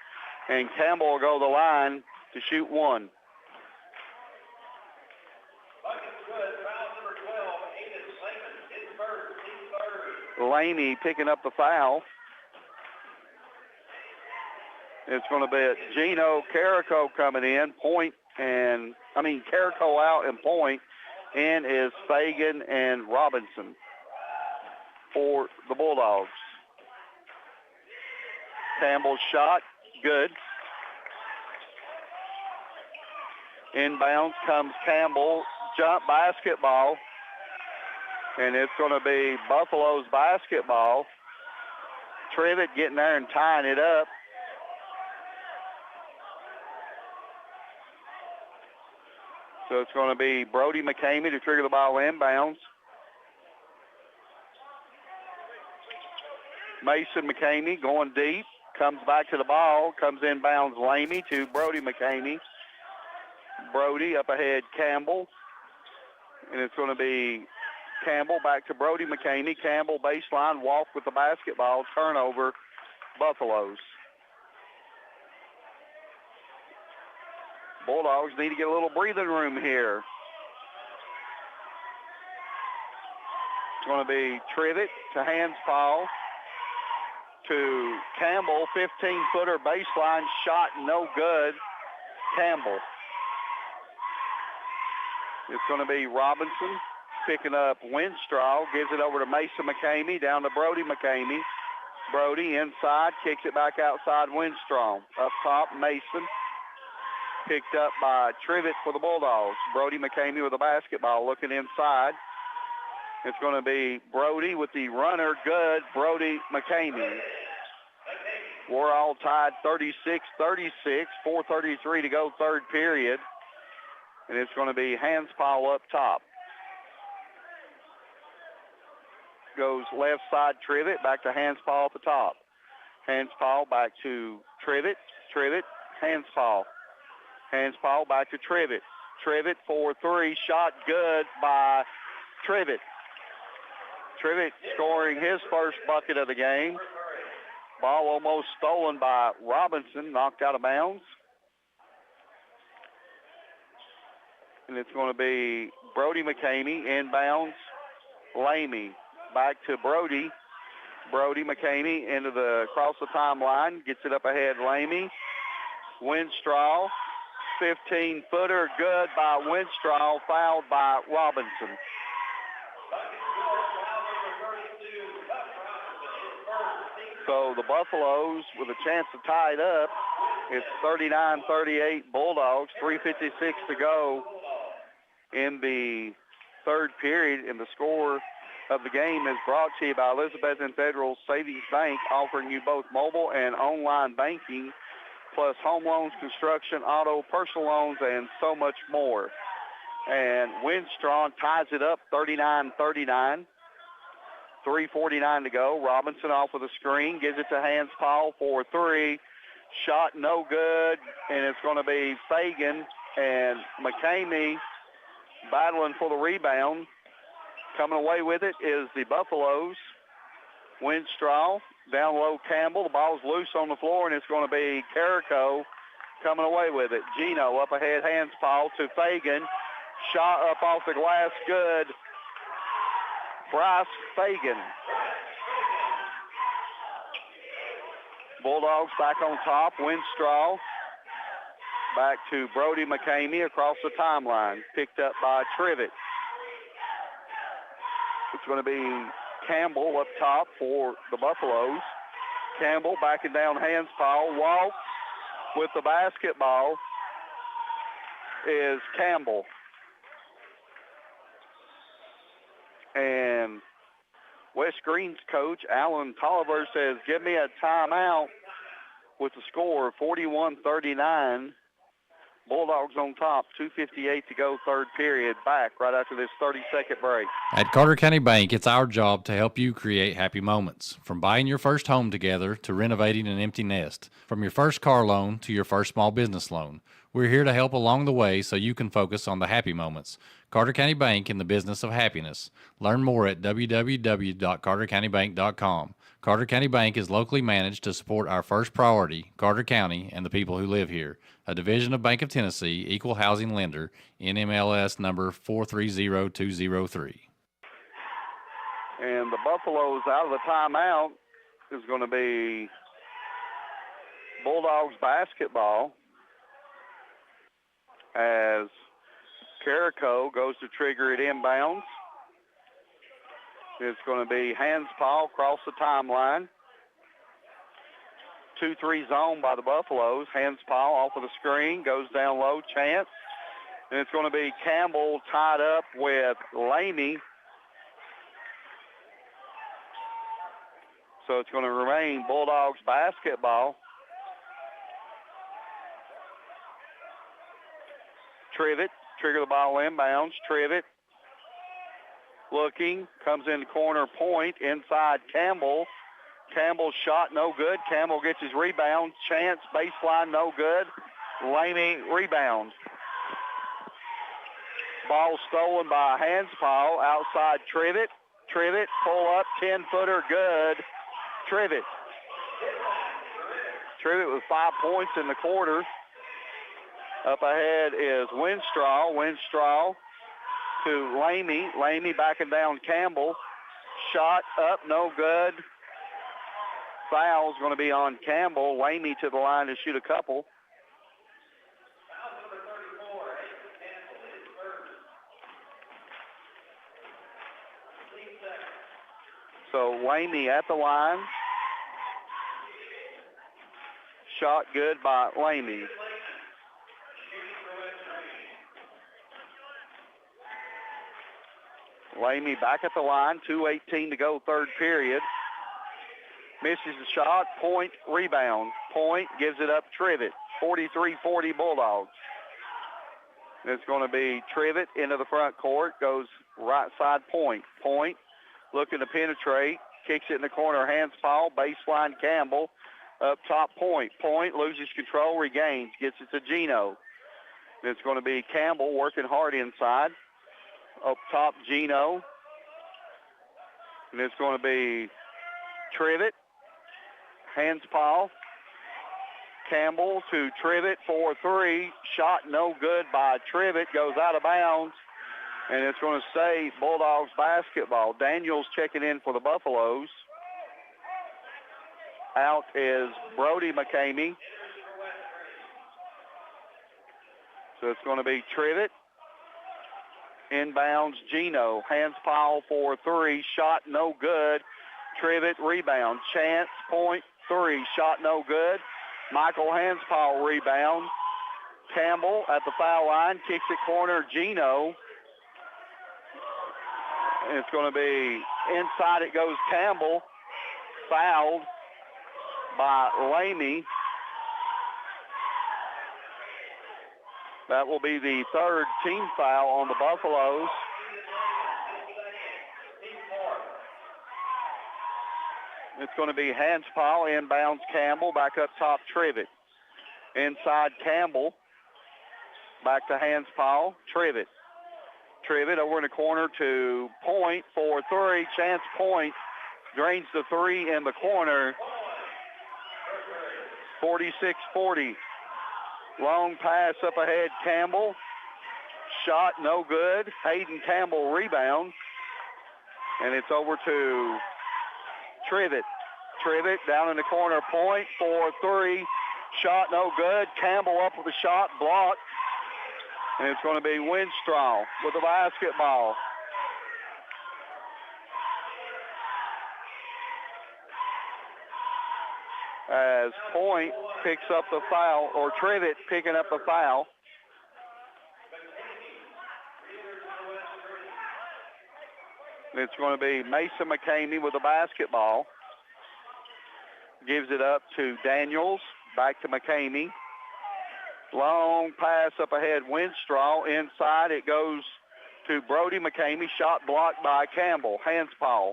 And Campbell will go to the line to shoot one. Laney picking up the foul. It's going to be Gino Carrico coming in. Carrico out and Point. In is Fagan and Robinson for the Bulldogs. Campbell's shot, good. Inbounds comes Campbell, jump basketball, and it's going to be Buffalo's basketball. Trivet getting there and tying it up. So it's going to be Brody McCamey to trigger the ball inbounds. Mason McCamey going deep, comes back to the ball, comes inbounds Lamey to Brody McCamey. Brody up ahead, Campbell. And it's going to be Campbell back to Brody McCamey. Campbell baseline, walk with the basketball, turnover, Buffaloes. Bulldogs need to get a little breathing room here. It's going to be Trivet to Hanspal to Campbell. 15-footer baseline shot, no good. Campbell. It's going to be Robinson picking up Winstraw. Gives it over to Mason McCamey, down to Brody McCamey. Brody inside, kicks it back outside Winstraw. Up top, Mason. Picked up by Trivet for the Bulldogs. Brody McCamey with the basketball looking inside. It's going to be Brody with the runner. Good, Brody McCamey. We're all tied 36-36, 4:33 to go, third period. And it's going to be Hanspal up top. Goes left side Trivet, back to Hanspal at the top. Hanspal back to Trivet. Trivet, Hanspal. Hanspal back to Trivet. Trivet for 3, shot good by Trivet. Trivet scoring his first bucket of the game. Ball almost stolen by Robinson, knocked out of bounds. And it's going to be Brody McCamey inbounds. Lamy back to Brody. Brody McCamey into the across the timeline, gets it up ahead. Lamy. Winstraw. 15-footer, good by Winstraw, fouled by Robinson. So the Buffaloes with a chance to tie it up. It's 39-38 Bulldogs, 3:56 to go in the third period. And the score of the game is brought to you by Elizabethton Federal Savings Bank, offering you both mobile and online banking, plus home loans, construction, auto, personal loans, and so much more. And Winstraw ties it up 39-39. 3:49 to go. Robinson off with a screen, gives it to Hanspal for 3. Shot no good, and it's going to be Fagan and McCamey battling for the rebound. Coming away with it is the Buffaloes. Winstraw, down low Campbell. The ball's loose on the floor, and it's going to be Carrico coming away with it. Gino up ahead, Hanspal to Fagan. Shot up off the glass, good. Bryce Fagan. Bulldogs back on top. Winstraw back to Brody McCamey across the timeline. Picked up by Trivet. It's going to be Campbell up top for the Buffaloes. Campbell backing down Hanspal. Walk with the basketball is Campbell. And West Green's coach, Alan Tolliver, says, give me a timeout with the score of 41-39. Bulldogs on top, 2:58 to go, third period. Back right after this 30-second break. At Carter County Bank, it's our job to help you create happy moments. From buying your first home together to renovating an empty nest. From your first car loan to your first small business loan. We're here to help along the way so you can focus on the happy moments. Carter County Bank, in the business of happiness. Learn more at www.cartercountybank.com. Carter County Bank is locally managed to support our first priority, Carter County, and the people who live here. A division of Bank of Tennessee, equal housing lender, NMLS number 430203. And the Buffaloes out of the timeout is going to be Bulldogs basketball as Carrico goes to trigger it inbounds. It's going to be Hanspal across the timeline. 2-3 zone by the Buffaloes. Hanspal off of the screen, goes down low, chance. And it's going to be Campbell tied up with Lamy. So it's going to remain Bulldogs basketball. Trivet, trigger the ball inbounds. Trivet looking, comes in the corner point, inside Campbell. Campbell's shot no good. Campbell gets his rebound. Chance, baseline, no good. Lamy rebound. Ball stolen by Hanspaw. Outside Trivet. Trivet, pull up, 10-footer, good. Trivet. Trivet with 5 points in the quarter. Up ahead is Winstraw. Winstraw to Lamy. Lamy backing down Campbell. Shot up, no good. Foul's going to be on Campbell. Lamy to the line to shoot a couple. So Lamy at the line. Shot good by Lamy. Lamy back at the line, 2:18 to go, third period. Misses the shot, point, rebound. Point, gives it up Trivet, 43-40 Bulldogs. It's going to be Trivet into the front court, goes right side Point. Point, looking to penetrate, kicks it in the corner, Hanspaw, baseline Campbell, up top Point. Point loses control, regains, gets it to Gino. It's going to be Campbell working hard inside. Up top, Gino. And it's going to be Trivet. Hanspaw. Campbell to Trivet for 3. Shot no good by Trivet. Goes out of bounds. And it's going to stay Bulldogs basketball. Daniels checking in for the Buffaloes. Out is Brody McCamey. So it's going to be Trivet. Inbounds Gino. Hanspaw for 3. Shot no good. Trivet rebound. Chance, Point, 3. Shot no good. Michael Hanspaw rebound. Campbell at the foul line. Kicks it corner. Gino. And it's going to be inside it goes Campbell. Fouled by Lamy. That will be the third team foul on the Buffaloes. It's going to be Hanspaw, inbounds Campbell, back up top Trivet. Inside Campbell, back to Hanspaw, Trivet. Trivet over in the corner to Point for 3. Chance Point drains the 3 in the corner. 46-40. Long pass up ahead, Campbell. Shot no good. Hayden Campbell rebound. And it's over to Trivet. Trivet down in the corner, Point for 3. Shot no good. Campbell up with a shot, blocked. And it's going to be Winstraw with the basketball. As Point picks up the foul, or Trivet picking up the foul. It's going to be Mason McCamey with the basketball. Gives it up to Daniels, back to McCamey. Long pass up ahead, Winstraw. Inside it goes to Brody McCamey. Shot blocked by Campbell. Hanspaw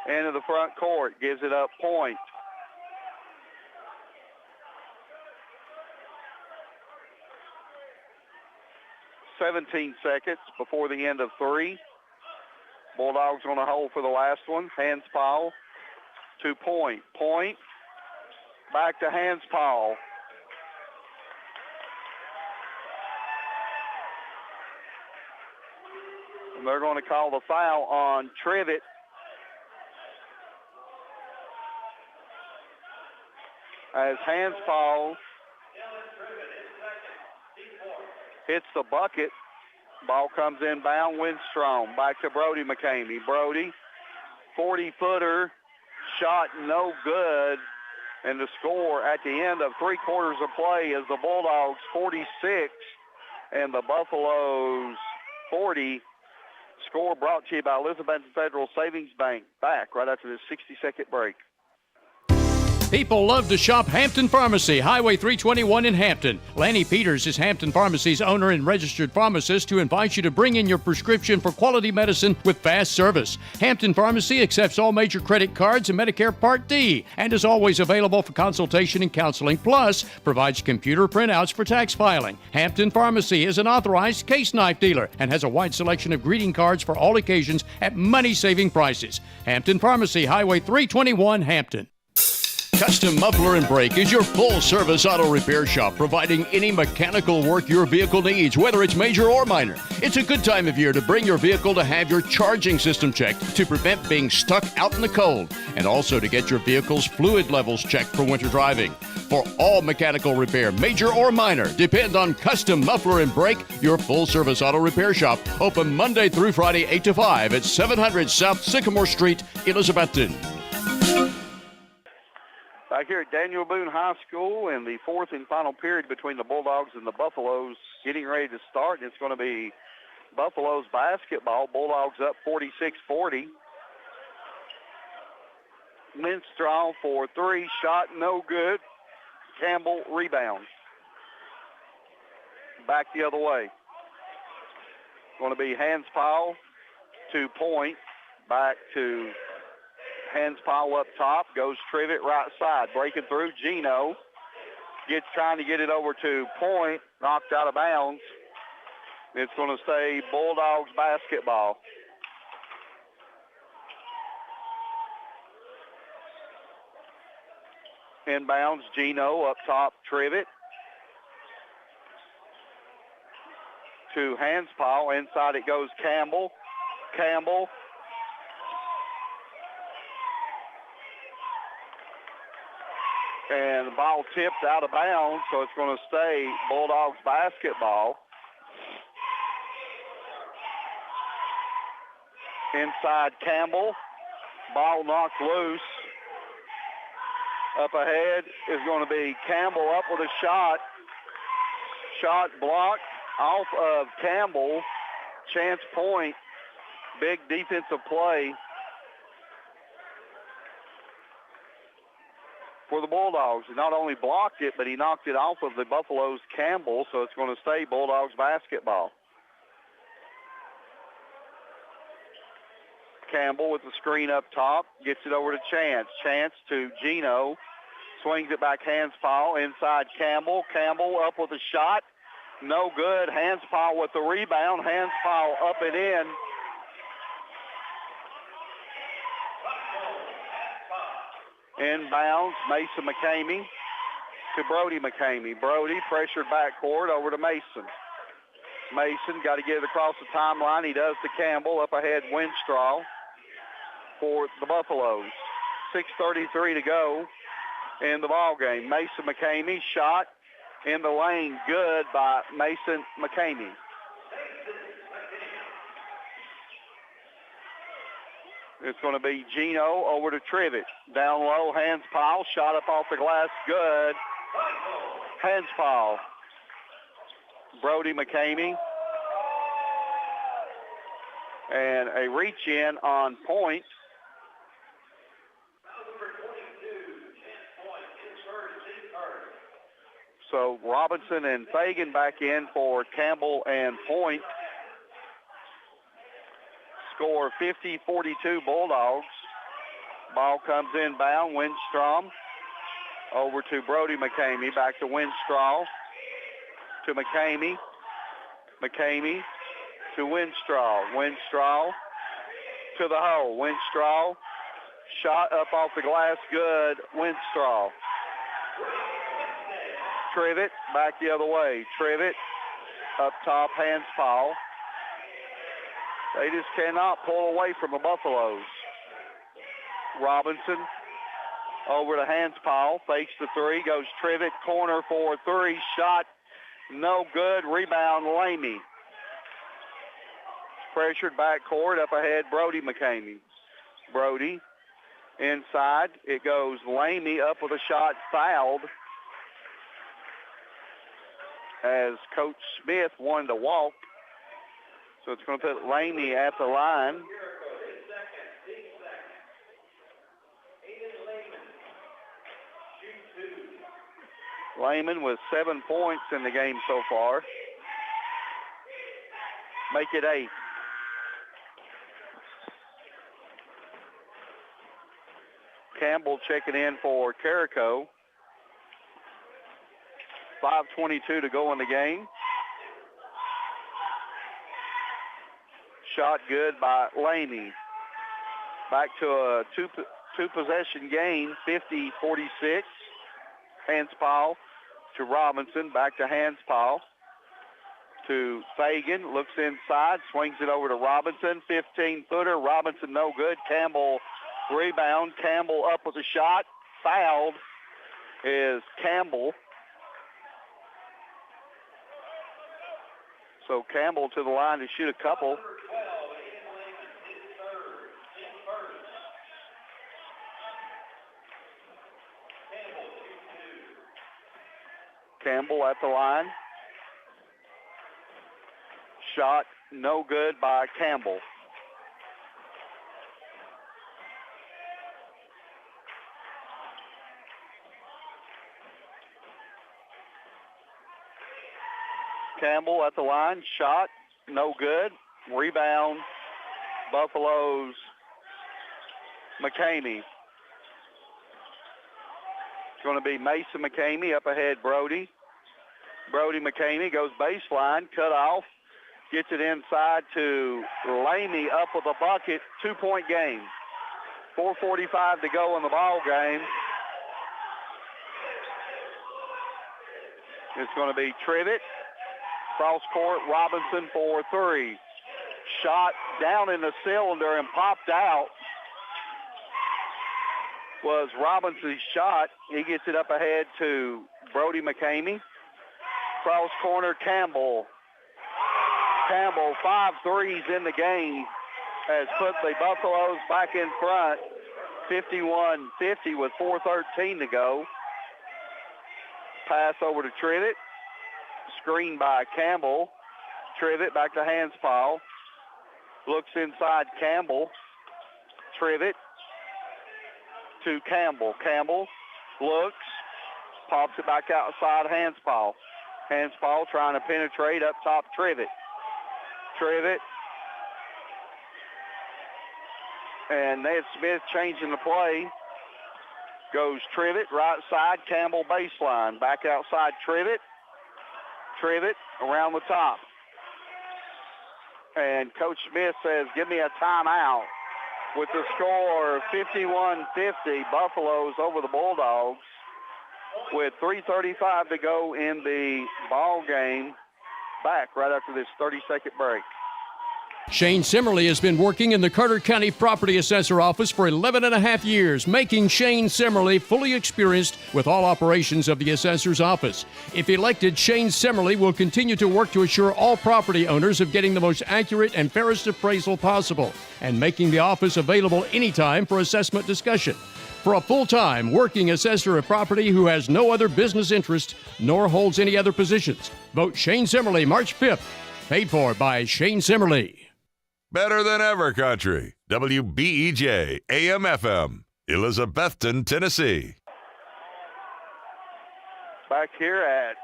into the front court. Gives it up Point. $17 seconds before the end of 3. Bulldogs on a hold for the last one. Hanspaw to Point. Point back to Hanspaw. And they're going to call the foul on Trivet. As Hanspaw hits the bucket. Ball comes inbound, Windstrom. Back to Brody McCamey. Brody, 40-footer, shot no good. And the score at the end of 3 quarters of play is the Bulldogs 46 and the Buffaloes 40. Score brought to you by Elizabeth Federal Savings Bank. Back right after this 60-second break. People love to shop Hampton Pharmacy, Highway 321 in Hampton. Lanny Peters is Hampton Pharmacy's owner and registered pharmacist who invites you to bring in your prescription for quality medicine with fast service. Hampton Pharmacy accepts all major credit cards and Medicare Part D and is always available for consultation and counseling, plus provides computer printouts for tax filing. Hampton Pharmacy is an authorized case knife dealer and has a wide selection of greeting cards for all occasions at money-saving prices. Hampton Pharmacy, Highway 321, Hampton. Custom Muffler and Brake is your full-service auto repair shop, providing any mechanical work your vehicle needs, whether it's major or minor. It's a good time of year to bring your vehicle to have your charging system checked to prevent being stuck out in the cold, and also to get your vehicle's fluid levels checked for winter driving. For all mechanical repair, major or minor, depend on Custom Muffler and Brake, your full-service auto repair shop, open Monday through Friday 8 to 5 at 700 South Sycamore Street, Elizabethton. Back here at Daniel Boone High School in the fourth and final period between the Bulldogs and the Buffaloes getting ready to start. It's going to be Buffaloes basketball. Bulldogs up 46-40. Lindstrom for three. Shot no good. Campbell rebounds. Back the other way. Going to be Hanspile to point. Back to Hanspile up top, goes Trivet right side, breaking through. Gino trying to get it over to Point, knocked out of bounds. It's going to stay Bulldogs basketball. Inbounds, Gino up top, Trivet to Hanspile. Inside it goes Campbell. And the ball tipped out of bounds, so it's going to stay Bulldogs basketball. Inside Campbell. Ball knocked loose. Up ahead is going to be Campbell up with a shot. Shot blocked off of Campbell. Chance Point. Big defensive play for the Bulldogs. He not only blocked it, but he knocked it off of the Buffaloes' Campbell, so it's going to stay Bulldogs basketball. Campbell with the screen up top, gets it over to Chance. Chance to Gino, swings it back Hanspile, inside Campbell. Campbell up with a shot, no good. Hanspile with the rebound. Hanspile up and in. Inbounds, Mason McCamey to Brody McCamey. Brody pressured backcourt over to Mason. Mason got to get it across the timeline. He does to Campbell. Up ahead, Winstraw for the Buffaloes. 6:33 to go in the ball game. Mason McCamey shot in the lane, good by Mason McCamey. It's going to be Gino over to Trivet. Down low, Hanspile. Shot up off the glass. Good. Hanspile. Brody McCamey. And a reach in on Point. So Robinson and Fagan back in for Campbell and Point. Score 50-42 Bulldogs. Ball comes inbound. Winstrom over to Brody McCamey. Back to Winstraw. To McCamey. McCamey to Winstraw. Winstraw to the hole. Winstraw. Shot up off the glass. Good. Winstraw. Trivet back the other way. Trivet up top. Hanspile. They just cannot pull away from the Buffaloes. Robinson over to Hanspile. Fakes the three. Goes Trivet. Corner for three. Shot no good. Rebound Lamy. Pressured backcourt. Up ahead Brody McCamey. Brody inside. It goes Lamy up with a shot. Fouled as Coach Smith wanted to walk. So it's going to put Lamy at the line. Lehman with 7 points in the game so far. Make it 8. Campbell checking in for Carrico. 5:22 to go in the game. Shot good by Lamy. Back to a two-possession game, 50-46. Hanspile to Robinson, back to Hanspile to Fagan, looks inside, swings it over to Robinson, 15-footer, Robinson no good, Campbell rebound, Campbell up with a shot, fouled is Campbell. So Campbell to the line to shoot a couple. Campbell at the line. Shot no good by Campbell. Campbell at the line. Shot no good. Rebound Buffalo's McCamey. It's going to be Mason McCamey up ahead Brody. Brody McCamey goes baseline, cut off, gets it inside to Lamy up with a bucket, 2-point game. 4:45 to go in the ball game. It's going to be Trivet. Cross court, Robinson for 3. Shot down in the cylinder and popped out. Was Robinson's shot. He gets it up ahead to Brody McCamey. Cross corner, Campbell. Campbell, 5 threes in the game, has put the Buffaloes back in front, 51-50 with 4:13 to go. Pass over to Trivet. Screen by Campbell. Trivet back to Hanspile. Looks inside Campbell. Trivet to Campbell. Campbell looks, pops it back outside Hanspile. Hanspile trying to penetrate up top Trivet. Trivet and Ned Smith changing the play. Goes Trivet right side, Campbell baseline. Back outside Trivet. Trivet around the top. And Coach Smith says, give me a timeout. With the score 51-50, Buffaloes over the Bulldogs. With 3:35 to go in the ball game. Back right after this 30-second break. Shane Simmerly has been working in the Carter County Property Assessor Office for 11 and a half years, making Shane Simmerly fully experienced with all operations of the Assessor's Office. If elected, Shane Simmerly will continue to work to assure all property owners of getting the most accurate and fairest appraisal possible and making the office available anytime for assessment discussion. For a full-time working assessor of property who has no other business interest nor holds any other positions, vote Shane Simmerly March 5th. Paid for by Shane Simmerly. Better than ever country. WBEJ AM/FM, Elizabethton, Tennessee. Back here at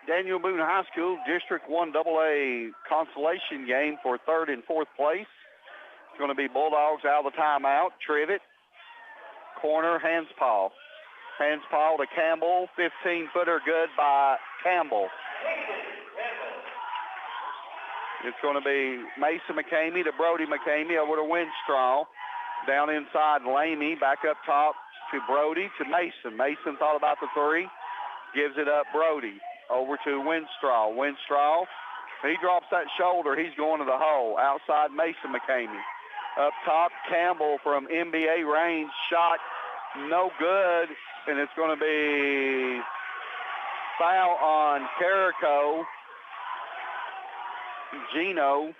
Daniel Boone High School, District 1 AA consolation game for 3rd and 4th place. It's going to be Bulldogs out of the timeout. Trivet, corner, Hanspile. Hanspile to Campbell, 15-footer good by Campbell. It's going to be Mason McCamey to Brody McCamey over to Winstraw. Down inside Lamy, back up top to Brody to Mason. Mason thought about the 3, gives it up Brody. Over to Winstraw. Winstraw, he drops that shoulder. He's going to the hole. Outside Mason McCamey. Up top, Campbell from NBA range. Shot no good, and it's going to be foul on Carrico. Gino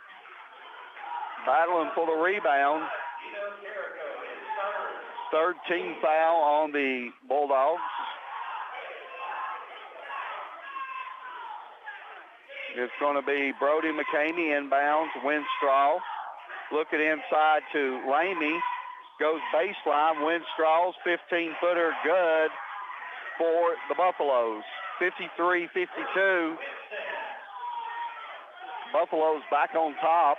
battling for the rebound. 3rd team foul on the Bulldogs. It's going to be Brody McCamey inbounds. Winstraw looking inside to Lamy. Goes baseline. Winstraw's 15-footer good. for the Buffaloes. 53-52. Buffaloes back on top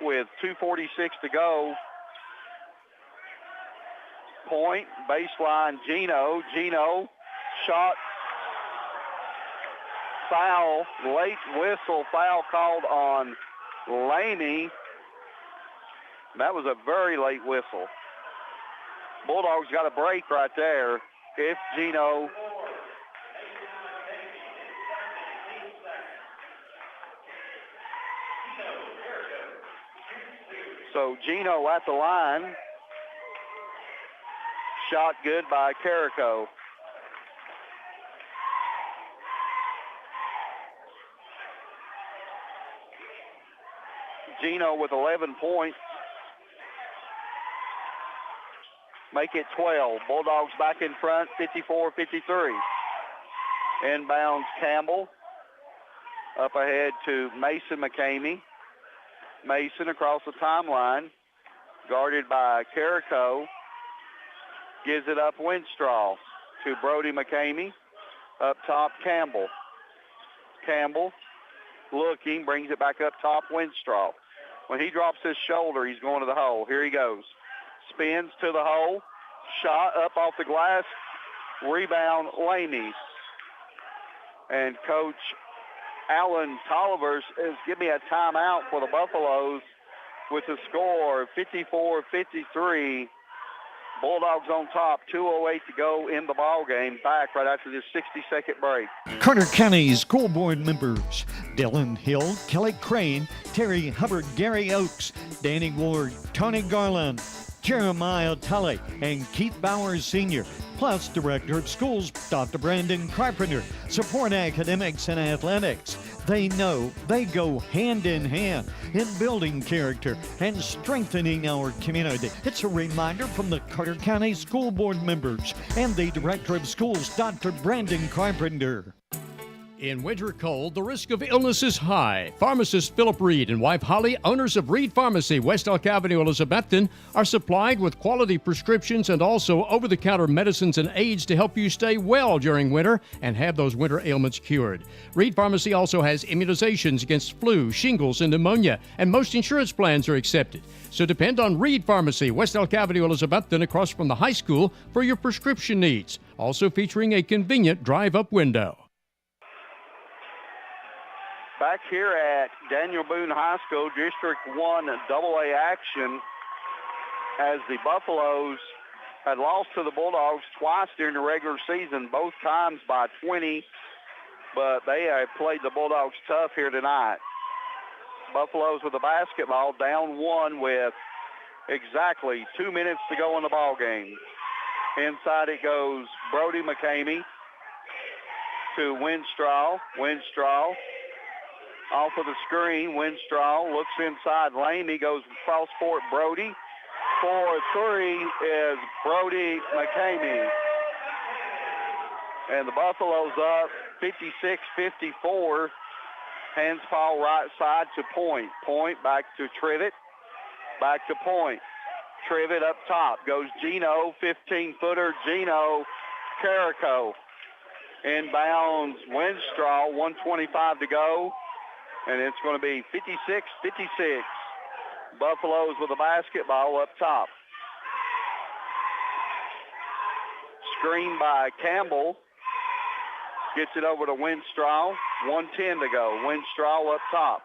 with 2:46 to go. Point, baseline, Gino. Gino, shot, foul, late whistle, foul called on Laney. That was a very late whistle. Bulldogs got a break right there. If Gino So Gino at the line. Shot good by Carrico. Gino with 11 points. Make it 12. Bulldogs back in front, 54-53. Inbounds Campbell. Up ahead to Mason McCamey. Mason across the timeline, guarded by Carrico. Gives it up Winstraw to Brody McCamey. Up top, Campbell. Campbell looking, brings it back up top, Winstraw. When he drops his shoulder, he's going to the hole. Here he goes. Spins to the hole. Shot up off the glass. Rebound, Laney. And Coach Alan Tollivers is giving me a timeout for the Buffaloes with the score 54-53. Bulldogs on top, 2:08 to go in the ball game. Back right after this 60-second break. Carter County School Board members: Dylan Hill, Kelly Crane, Terry Hubbard, Gary Oakes, Danny Ward, Tony Garland, Jeremiah Tully, and Keith Bowers Sr., plus Director of Schools, Dr. Brandon Carpenter, support academics and athletics. They know they go hand in hand in building character and strengthening our community. It's a reminder from the Carter County School Board members and the Director of Schools, Dr. Brandon Carpenter. In winter cold, the risk of illness is high. Pharmacist Philip Reed and wife Holly, owners of Reed Pharmacy, West Elk Avenue, Elizabethton, are supplied with quality prescriptions and also over-the-counter medicines and aids to help you stay well during winter and have those winter ailments cured. Reed Pharmacy also has immunizations against flu, shingles, and pneumonia, and most insurance plans are accepted. So depend on Reed Pharmacy, West Elk Avenue, Elizabethton, across from the high school for your prescription needs. Also featuring a convenient drive-up window. Back here at Daniel Boone High School, District 1 AA action, as the Buffaloes had lost to the Bulldogs twice during the regular season, both times by 20, but they have played the Bulldogs tough here tonight. Buffaloes with the basketball, down one with exactly 2 minutes to go in the ball game. Inside it goes Brody McCamey to Winstraw. Winstraw off of the screen. Winstraw looks inside lane. He goes cross court. Brody. 4-3 is Brody McCamey. And the Buffaloes up 56-54. Hands Paul right side to Point. Point back to Trivet. Back to Point. Trivet up top. Goes Gino. 15-footer. Gino Carrico. Inbounds Winstraw. 1:25 to go. And it's going to be 56-56. Buffaloes with the basketball up top. Screen by Campbell. Gets it over to Winstraw. 1:10 to go. Winstraw up top.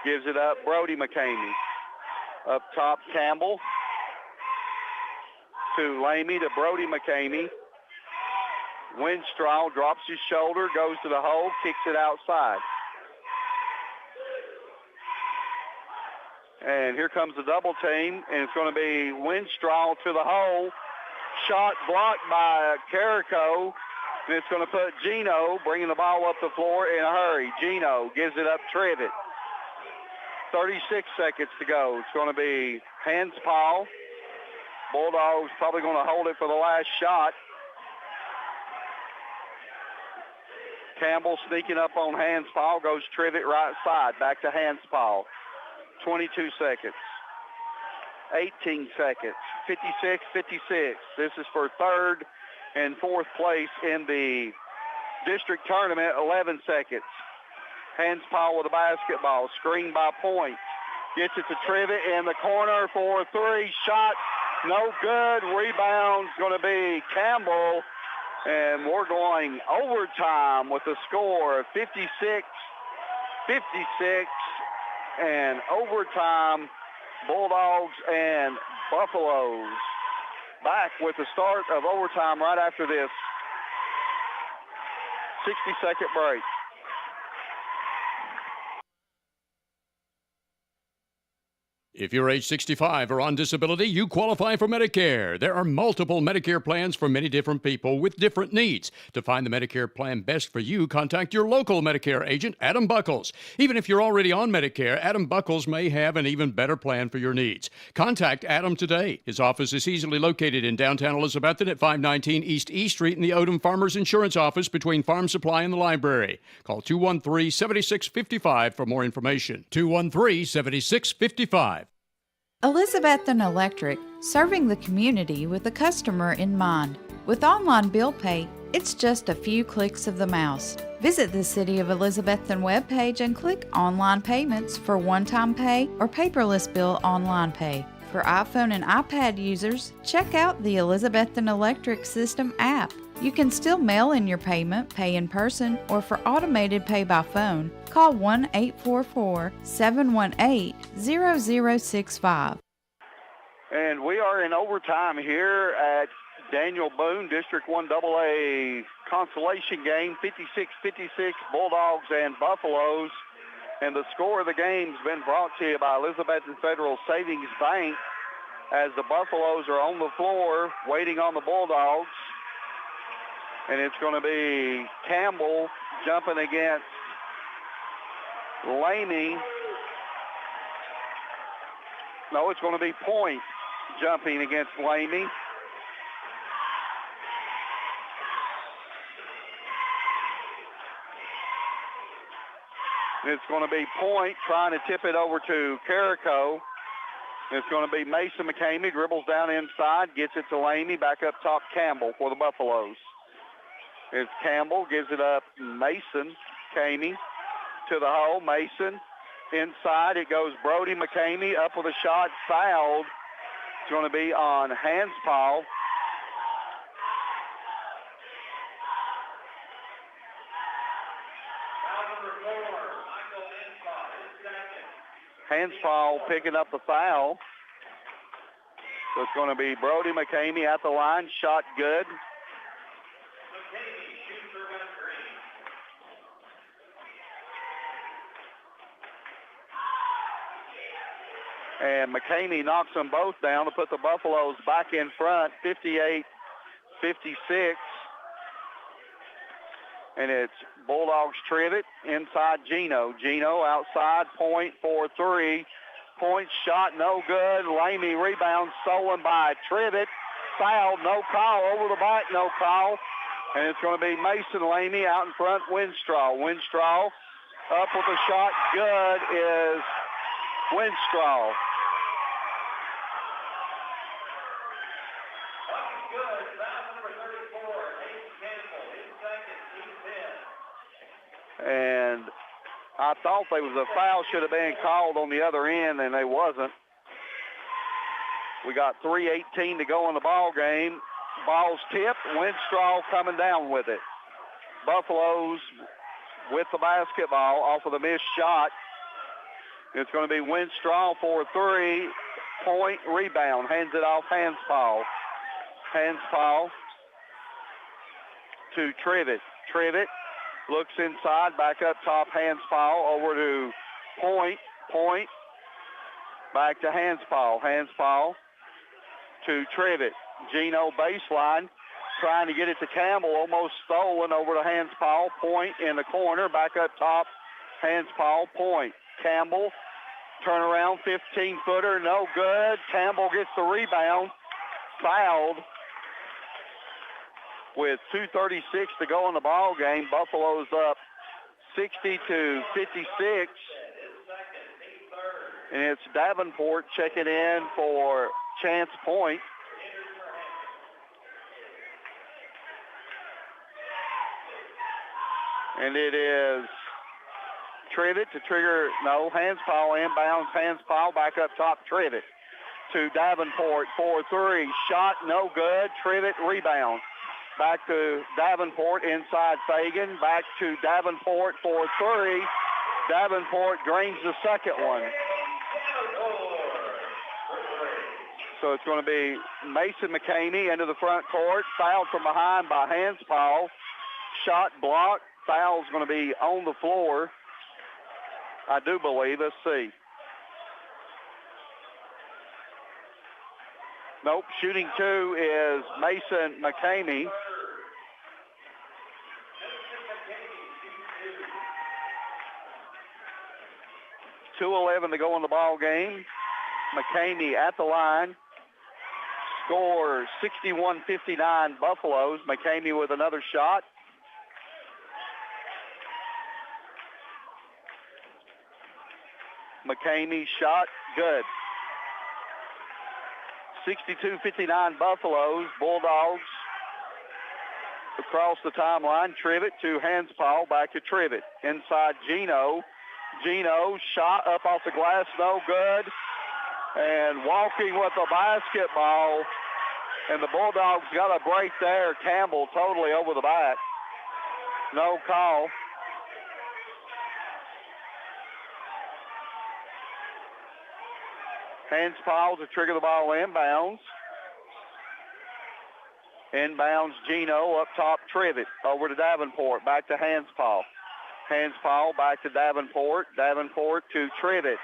Gives it up Brody McCamey. Up top Campbell. To Lamy to Brody McCamey. Winstraw drops his shoulder, goes to the hole, kicks it outside. And here comes the double team, and it's going to be Winstraw to the hole. Shot blocked by Carrico. And it's going to put Gino, bringing the ball up the floor in a hurry. Gino gives it up Trivet. 36 seconds to go. It's going to be hands Paul. Bulldogs probably going to hold it for the last shot. Campbell sneaking up on hands Paul. Goes Trivet right side. Back to hands Paul. 22 seconds. 18 seconds. 56-56. This is for third and fourth place in the district tournament, 11 seconds. Hands Paul with the basketball, screened by Point. Gets it to Trivet in the corner for three. Shot, no good. Rebound's going to be Campbell. And we're going overtime with the score of 56-56. And overtime, Bulldogs and Buffaloes back with the start of overtime right after this 60-second break. If you're age 65 or on disability, you qualify for Medicare. There are multiple Medicare plans for many different people with different needs. To find the Medicare plan best for you, contact your local Medicare agent, Adam Buckles. Even if you're already on Medicare, Adam Buckles may have an even better plan for your needs. Contact Adam today. His office is easily located in downtown Elizabethton at 519 East E Street in the Odom Farmers Insurance Office between Farm Supply and the library. Call 213-7655 for more information. 213-7655. Elizabethton Electric, serving the community with the customer in mind. With online bill pay, it's just a few clicks of the mouse. Visit the City of Elizabethton webpage and click Online Payments for one-time pay or paperless bill online pay. For iPhone and iPad users, check out the Elizabethton Electric System app. You can still mail in your payment, pay in person, or for automated pay by phone, call 1-844-718-0065. And we are in overtime here at Daniel Boone, District 1 AA consolation game, 56-56, Bulldogs and Buffaloes. And the score of the game has been brought to you by Elizabethton Federal Savings Bank as the Buffaloes are on the floor waiting on the Bulldogs. And it's going to be Campbell jumping against Laney. No, it's going to be Point jumping against Laney. It's going to be Point trying to tip it over to Carrico. It's going to be Mason McCamey, dribbles down inside, gets it to Laney, back up top Campbell for the Buffaloes. It's Campbell, gives it up Mason McCamey to the hole. Mason inside, it goes Brody McCamey up with a shot, fouled. It's going to be on Hanspaw. Hanspaw picking up the foul. So it's going to be Brody McCamey at the line, shot good. And McCamey knocks them both down to put the Buffaloes back in front, 58-56. And it's Bulldogs Trivet inside Gino. Gino outside, Point for three. Point shot, no good. Lamy rebound stolen by Trivet. Fouled, no call. Over the back, no call. And it's going to be Mason Lamy out in front, Winstraw. Winstraw up with a shot. Good is Winstraw. And I thought there was a foul should have been called on the other end, and they wasn't. We got 3:18 to go in the ball game. Ball's tipped. Winstraw coming down with it. Buffaloes with the basketball off of the missed shot. It's going to be Winstraw for three. Point rebound. Hands it off Hanspaw. Hanspaw to Trivet. Trivet looks inside, back up top, Hanspaw over to Point. Point back to Hanspaw. Hanspaw to Trivet. Gino baseline, trying to get it to Campbell, almost stolen over to Hanspaw. Point in the corner, back up top, Hanspaw. Point. Campbell, turnaround, 15-footer, no good. Campbell gets the rebound, fouled. With 2:36 to go in the ball game, Buffalo's up 60-56. And it's Davenport checking in for Chance Point. And it is Trivet to trigger, no, Hanspile inbounds, Hanspile back up top, Trivet to Davenport, 4-3, shot, no good, Trivet rebound. Back to Davenport, inside Fagan, back to Davenport, 4-3. Davenport drains the second one. So it's going to be Mason McCamey into the front court, fouled from behind by Hanspile. Shot blocked, foul's going to be on the floor, I do believe. Let's see. Nope, shooting two is Mason McCamey. .2:11 to go in the ball game. McCamey at the line. Score 61-59 Buffaloes. McCamey with another shot. McCamey shot, good. 62-59 Buffaloes. Bulldogs across the timeline. Trivet to Hanspile, back to Trivet. Inside Gino. Gino shot up off the glass, no good. And walking with the basketball. And the Bulldogs got a break there. Campbell totally over the back. No call. Hanspile to trigger the ball inbounds. Inbounds Gino, up top Trivet. Over to Davenport, back to Hanspile. Hanspile back to Davenport. Davenport to Trivet.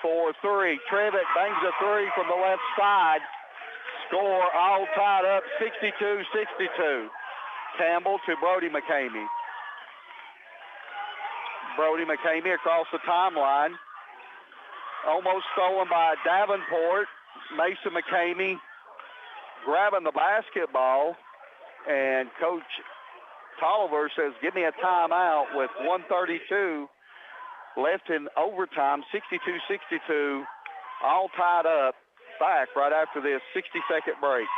4-3. Trivet bangs a three from the left side. Score all tied up, 62-62. Campbell to Brody McCamey. Brody McCamey across the timeline. Almost stolen by Davenport. Mason McCamey grabbing the basketball. And Coach Tolliver says, give me a timeout with 1:32 left in overtime, 62-62. All tied up. Back right after this 60-second break.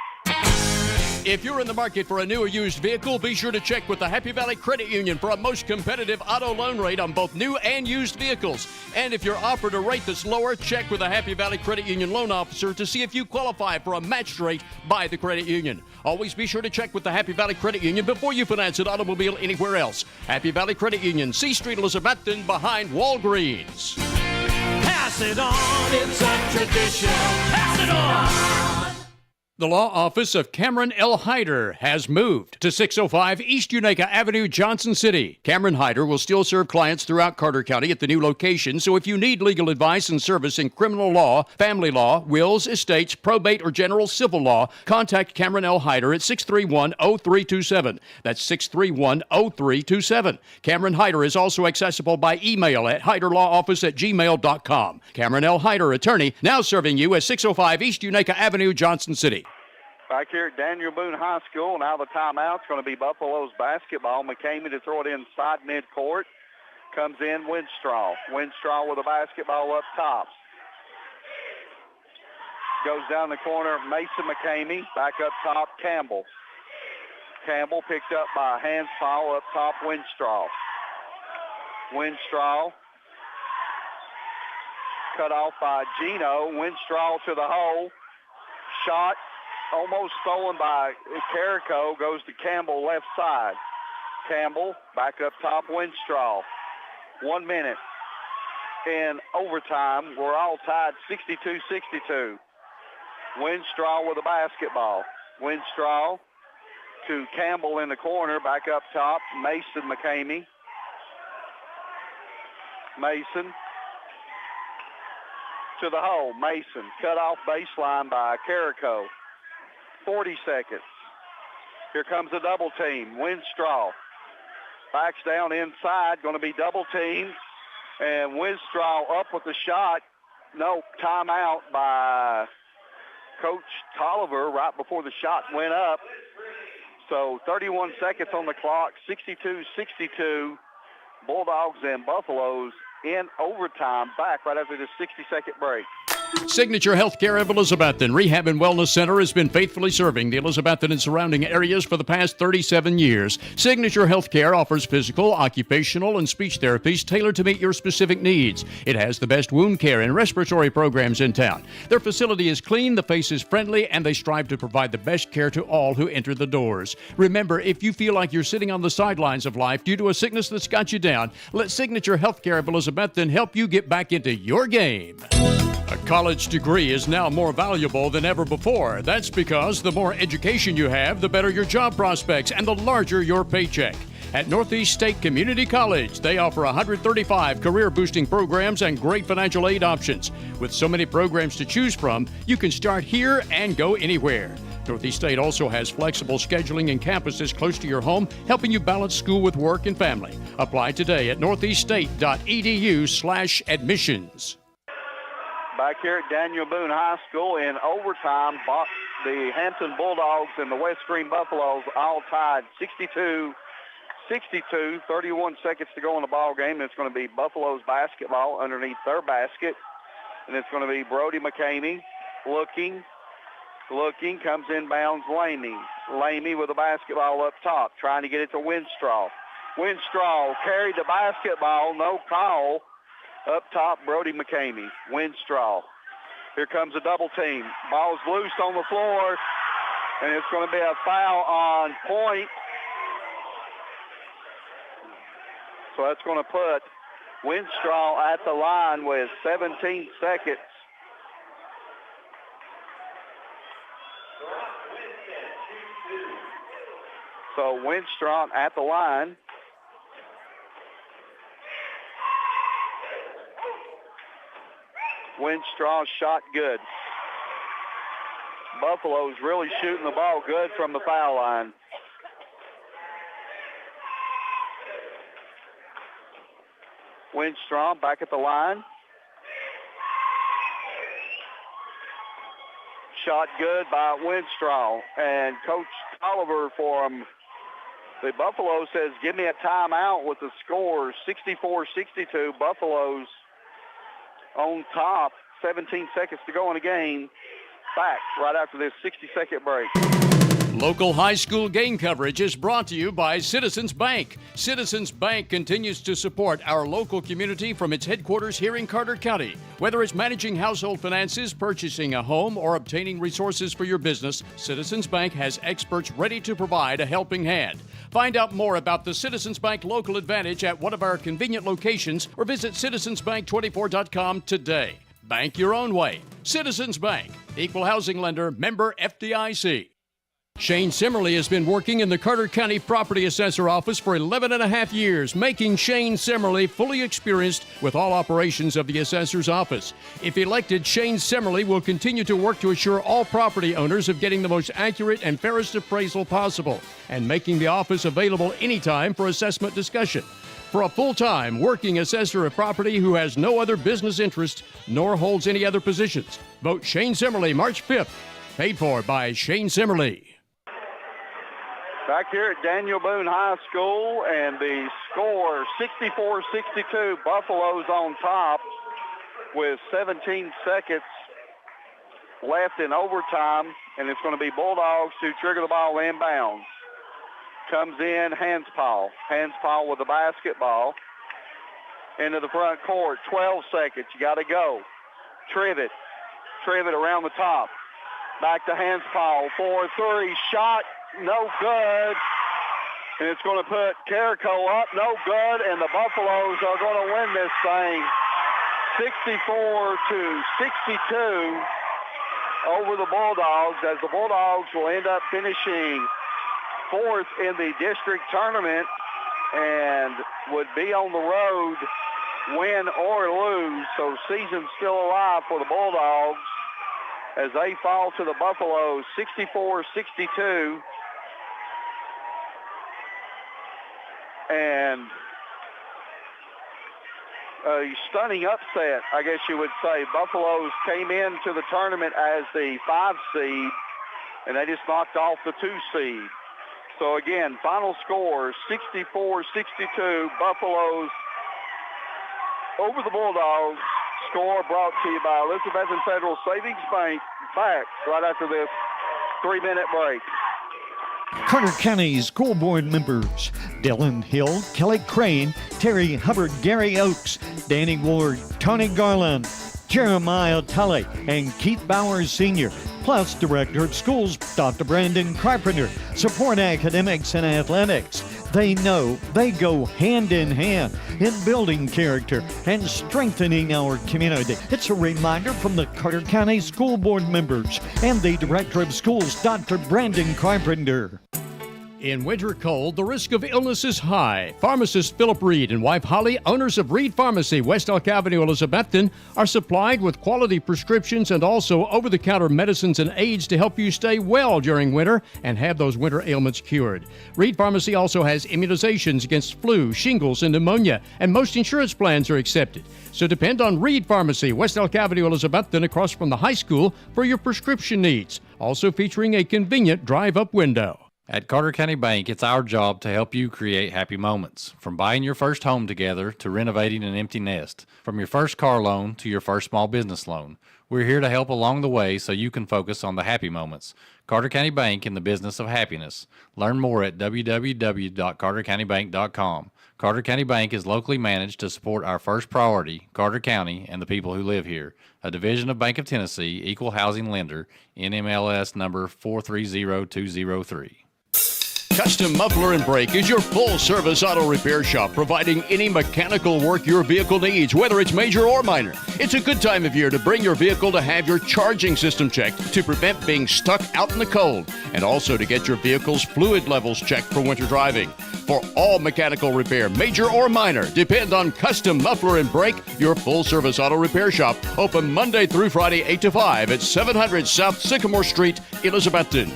If you're in the market for a new or used vehicle, be sure to check with the Happy Valley Credit Union for a most competitive auto loan rate on both new and used vehicles. And if you're offered a rate that's lower, check with the Happy Valley Credit Union loan officer to see if you qualify for a matched rate by the credit union. Always be sure to check with the Happy Valley Credit Union before you finance an automobile anywhere else. Happy Valley Credit Union, C Street, Elizabethton, behind Walgreens. Pass it on, it's a tradition. Pass it on. The law office of Cameron L. Hyder has moved to 605 East Unaka Avenue, Johnson City. Cameron Hyder will still serve clients throughout Carter County at the new location, so if you need legal advice and service in criminal law, family law, wills, estates, probate, or general civil law, contact Cameron L. Hyder at 631-0327. That's 631-0327. Cameron Hyder is also accessible by email at hyderlawoffice@gmail.com. Cameron L. Hyder, attorney, now serving you at 605 East Unaka Avenue, Johnson City. Back here at Daniel Boone High School, now the timeout's going to be Buffalo's basketball. McCamey to throw it inside midcourt. Comes in Winstraw. Winstraw with a basketball up top. Goes down the corner, Mason McCamey. Back up top, Campbell. Campbell picked up by Hanspile, up top, Winstraw. Winstraw cut off by Gino. Winstraw to the hole. Shot almost stolen by Carrico, goes to Campbell left side. Campbell back up top, Winstraw. 1 minute in overtime. We're all tied 62-62. Winstraw with a basketball. Winstraw to Campbell in the corner, back up top, Mason McCamey. Mason to the hole. Mason cut off baseline by Carrico. 40 seconds. Here comes a double team. Winstraw backs down inside, going to be double teamed. And Winstraw up with the shot. No, timeout by Coach Tolliver right before the shot went up. So 31 seconds on the clock, 62-62. Bulldogs and Buffaloes in overtime, back right after this 60-second break. Signature Healthcare of Elizabethton Rehab and Wellness Center has been faithfully serving the Elizabethton and surrounding areas for the past 37 years. Signature Healthcare offers physical, occupational, and speech therapies tailored to meet your specific needs. It has the best wound care and respiratory programs in town. Their facility is clean, the face is friendly, and they strive to provide the best care to all who enter the doors. Remember, if you feel like you're sitting on the sidelines of life due to a sickness that's got you down, let Signature Healthcare of Elizabethton help you get back into your game. A college degree is now more valuable than ever before. That's because the more education you have, the better your job prospects and the larger your paycheck. At Northeast State Community College, they offer 135 career-boosting programs and great financial aid options. With so many programs to choose from, you can start here and go anywhere. Northeast State also has flexible scheduling and campuses close to your home, helping you balance school with work and family. Apply today at northeaststate.edu/admissions. Back here at Daniel Boone High School in overtime, the Hampton Bulldogs and the West Green Buffaloes all tied 62-62, 31 seconds to go in the ball game. It's going to be Buffaloes basketball underneath their basket, and it's going to be Brody McCamey looking, comes inbounds Lamey with the basketball up top, trying to get it to Winstraw. Winstraw carried the basketball, no call. Up top, Brody McCamey. Winstraw. Here comes a double team. Ball's loose on the floor, and it's going to be a foul on point. So that's going to put Winstraw at the line with 17 seconds. So Winstraw at the line. Winstraw shot good. Buffalo's really shooting the ball good from the foul line. Winstraw back at the line. Shot good by Winstraw. And Coach Oliver for the Buffalo says, give me a timeout with the score 64-62. Buffalo's on top, 17 seconds to go in the game. Back right after this 60-second break. Local high school game coverage is brought to you by Citizens Bank. Citizens Bank continues to support our local community from its headquarters here in Carter County. Whether it's managing household finances, purchasing a home, or obtaining resources for your business, Citizens Bank has experts ready to provide a helping hand. Find out more about the Citizens Bank Local Advantage at one of our convenient locations or visit citizensbank24.com today. Bank your own way. Citizens Bank. Equal housing lender. Member FDIC. Shane Simmerly has been working in the Carter County Property Assessor Office for 11 and a half years, making Shane Simmerly fully experienced with all operations of the Assessor's Office. If elected, Shane Simmerly will continue to work to assure all property owners of getting the most accurate and fairest appraisal possible and making the office available anytime for assessment discussion. For a full-time working assessor of property who has no other business interest nor holds any other positions, vote Shane Simmerly March 5th. Paid for by Shane Simmerly. Back here at Daniel Boone High School, and the score 64-62. Buffalo's on top with 17 seconds left in overtime, and it's going to be Bulldogs who trigger the ball inbounds. Comes in Hanspaul. Hanspaul with the basketball into the front court. 12 seconds. You got to go. Trivet around the top. Back to Hanspaul. 4-3 shot. No good. And it's going to put Carrico up. No good. And the Buffaloes are going to win this thing 64-62 over the Bulldogs, as the Bulldogs will end up finishing fourth in the district tournament and would be on the road, win or lose. So season's still alive for the Bulldogs as they fall to the Buffaloes 64-62. And a stunning upset, I guess you would say. Buffaloes came into the tournament as the 5 seed, and they just knocked off the 2 seed. So again, final score 64-62. Buffaloes over the Bulldogs. score brought to you by Elizabethton Federal Savings Bank. Back right after this 3-minute break. Carter County School Board members Dylan Hill, Kelly Crane, Terry Hubbard, Gary Oakes, Danny Ward, Tony Garland, Jeremiah Tully, and Keith Bowers Sr., plus Director of Schools Dr. Brandon Carpenter, support academics and athletics. They know they go hand in hand in building character and strengthening our community. It's a reminder from the Carter County School Board members and the Director of Schools, Dr. Brandon Carpenter. In winter cold, the risk of illness is high. Pharmacist Philip Reed and wife Holly, owners of Reed Pharmacy, West Elk Avenue, Elizabethton, are supplied with quality prescriptions and also over-the-counter medicines and aids to help you stay well during winter and have those winter ailments cured. Reed Pharmacy also has immunizations against flu, shingles, and pneumonia, and most insurance plans are accepted. So depend on Reed Pharmacy, West Elk Avenue, Elizabethton, across from the high school for your prescription needs. Also featuring a convenient drive-up window. At Carter County Bank, it's our job to help you create happy moments. From buying your first home together to renovating an empty nest. From your first car loan to your first small business loan. We're here to help along the way so you can focus on the happy moments. Carter County Bank, in the business of happiness. Learn more at www.cartercountybank.com. Carter County Bank is locally managed to support our first priority, Carter County, and the people who live here. A division of Bank of Tennessee, equal housing lender, NMLS number 430203. Custom Muffler and Brake is your full-service auto repair shop, providing any mechanical work your vehicle needs, whether it's major or minor. It's a good time of year to bring your vehicle to have your charging system checked to prevent being stuck out in the cold, and also to get your vehicle's fluid levels checked for winter driving. For all mechanical repair, major or minor, depend on Custom Muffler and Brake, your full-service auto repair shop, open Monday through Friday 8 to 5 at 700 South Sycamore Street, Elizabethton.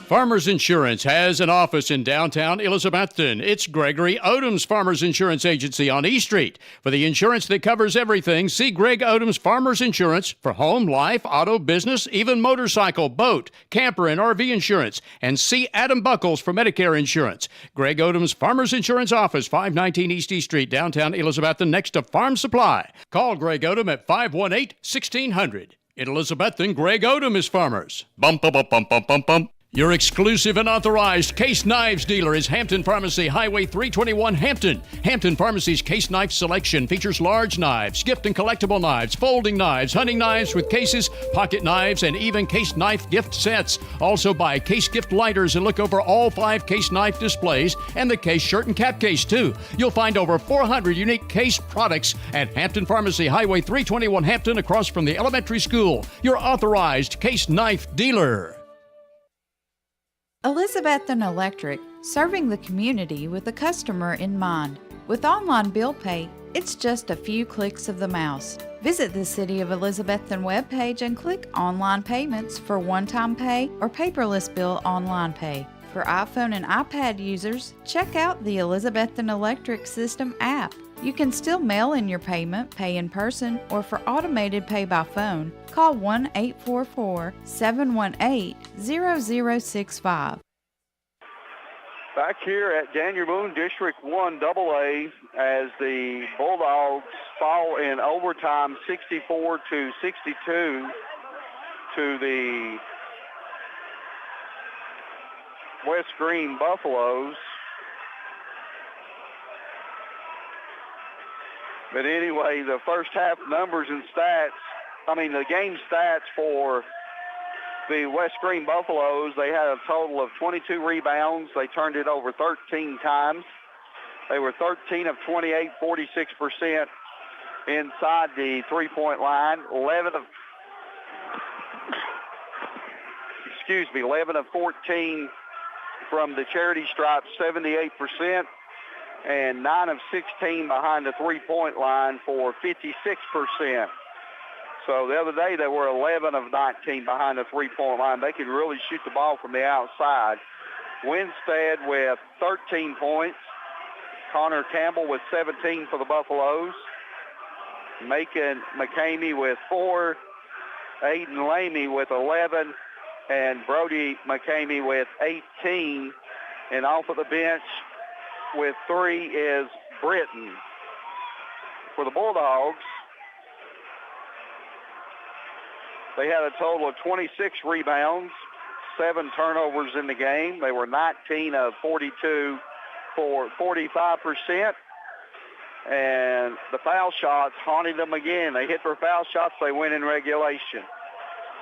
Farmers Insurance has an office in downtown Elizabethton. It's Gregory Odom's Farmers Insurance Agency on E Street. For the insurance that covers everything, see Greg Odom's Farmers Insurance for home, life, auto, business, even motorcycle, boat, camper, and RV insurance. And see Adam Buckles for Medicare insurance. Greg Odom's Farmers Insurance Office, 519 East E Street, downtown Elizabethton, next to Farm Supply. Call Greg Odom at 518-1600. In Elizabethton, Greg Odom is Farmers. Bump, bump, bump, bump, bump, bump. Your exclusive and authorized Case Knives dealer is Hampton Pharmacy, Highway 321, Hampton. Hampton Pharmacy's Case Knife selection features large knives, gift and collectible knives, folding knives, hunting knives with cases, pocket knives, and even Case Knife gift sets. Also buy Case gift lighters and look over all 5 Case Knife displays and the Case shirt and cap case, too. You'll find over 400 unique Case products at Hampton Pharmacy, Highway 321, Hampton, across from the elementary school. Your authorized Case Knife dealer. Elizabethton Electric, serving the community with the customer in mind. With online bill pay, it's just a few clicks of the mouse. Visit the City of Elizabethton webpage and click Online Payments for one-time pay or paperless bill online pay. For iPhone and iPad users, check out the Elizabethton Electric System app. You can still mail in your payment, pay in person, or for automated pay by phone, call 1-844-718-0065. Back here at Daniel Boone District 1 AA as the Bulldogs fall in overtime 64-62 to the West Green Buffaloes. But anyway, the first half numbers and the game stats for the West Green Buffaloes, they had a total of 22 rebounds. They turned it over 13 times. They were 13 of 28, 46% inside the three-point line. 11 of 14 from the charity stripe, 78%. And 9 of 16 behind the three-point line for 56%. So the other day they were 11 of 19 behind the three-point line. They can really shoot the ball from the outside. Winstead with 13 points. Connor Campbell with 17 for the Buffaloes. Macon McCamey with 4. Aiden Lamy with 11. And Brody McCamey with 18. And off of the bench with 3 is Britton. For the Bulldogs, They had a total of 26 rebounds, 7 turnovers in the game. They were 19 of 42 for 45%. And the foul shots haunted them again. They hit their foul shots. They win in regulation.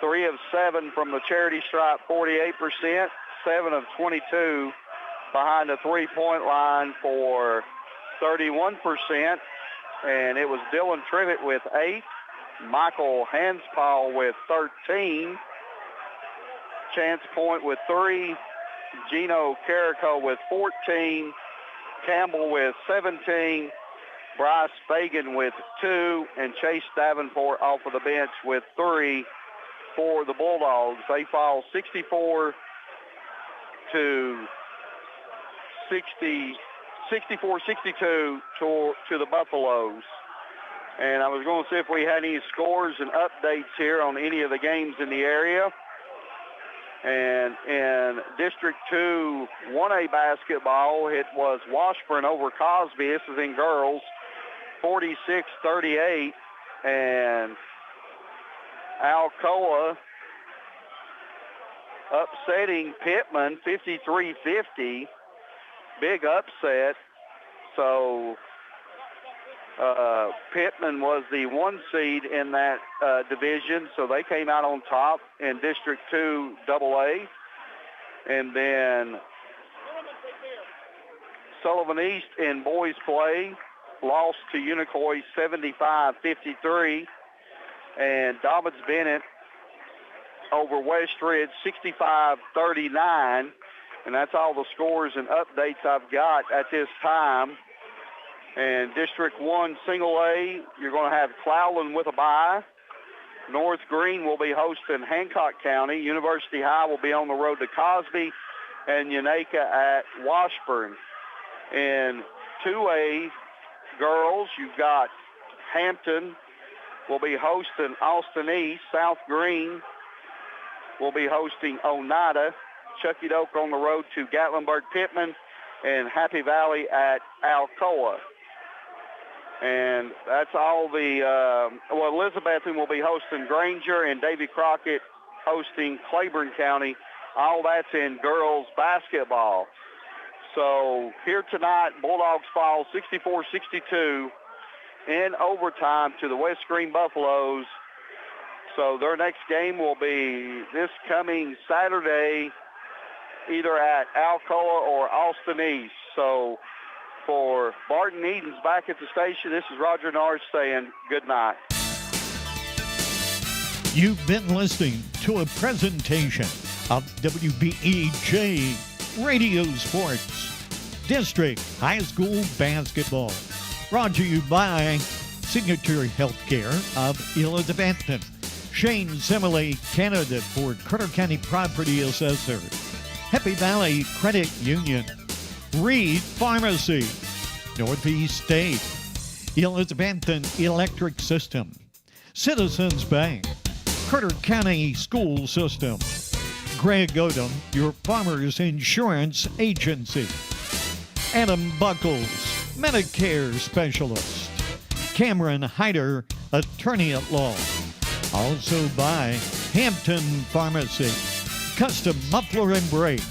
3 of 7 from the charity stripe, 48%. 7 of 22 behind the three-point line for 31%. And it was Dylan Trivet with 8. Michael Hanspaul with 13. Chance Point with 3. Gino Carrico with 14. Campbell with 17. Bryce Fagan with 2. And Chase Davenport off of the bench with 3 for the Bulldogs. They fall 64 to 64-62 to the Buffaloes. And I was going to see if we had any scores and updates here on any of the games in the area. And in District 2 1A basketball, it was Washburn over Cosby. This is in girls, 46-38. And Alcoa upsetting Pittman 53-50. Big upset. So Pittman was the 1 seed in that division, so they came out on top in District 2 AA. And then Sullivan East in boys play lost to Unicoi 75-53. And Dobbins Bennett over West Ridge 65-39. And that's all the scores and updates I've got at this time. And District 1 Single A, you're going to have Clowland with a bye. North Green will be hosting Hancock County. University High will be on the road to Cosby, and Unaka at Washburn. In 2A girls, you've got Hampton will be hosting Austin East. South Green will be hosting Oneida. Chucky Doak on the road to Gatlinburg Pittman, and Happy Valley at Alcoa. And that's all the, Elizabethton will be hosting Granger, and Davy Crockett hosting Claiborne County. All that's in girls basketball. So here tonight, Bulldogs fall 64-62 in overtime to the West Green Buffaloes. So their next game will be this coming Saturday, either at Alcoa or Austin East. So for Barton Edens back at the station, this is Roger Norris saying good night. You've been listening to a presentation of WBEJ Radio Sports District High School Basketball. Brought to you by Signature Healthcare of Elizabethton, Shane Simile Canada for Carter County Property Assessor, Happy Valley Credit Union, Reed Pharmacy, Northeast State, Elizabethton Electric System, Citizens Bank, Carter County School System, Greg Odom, your Farmers Insurance Agency, Adam Buckles, Medicare Specialist, Cameron Hyder, Attorney at Law. Also by Hampton Pharmacy, Custom Muffler and Brake,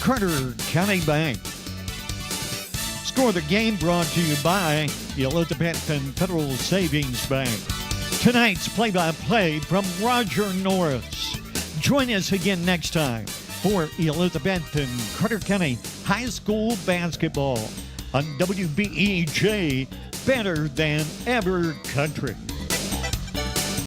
Carter County Bank. Score the Game brought to you by Elizabethton Federal Savings Bank. Tonight's play-by-play from Roger Norris. Join us again next time for Elizabethton Carter County High School Basketball on WBEJ Better Than Ever Country.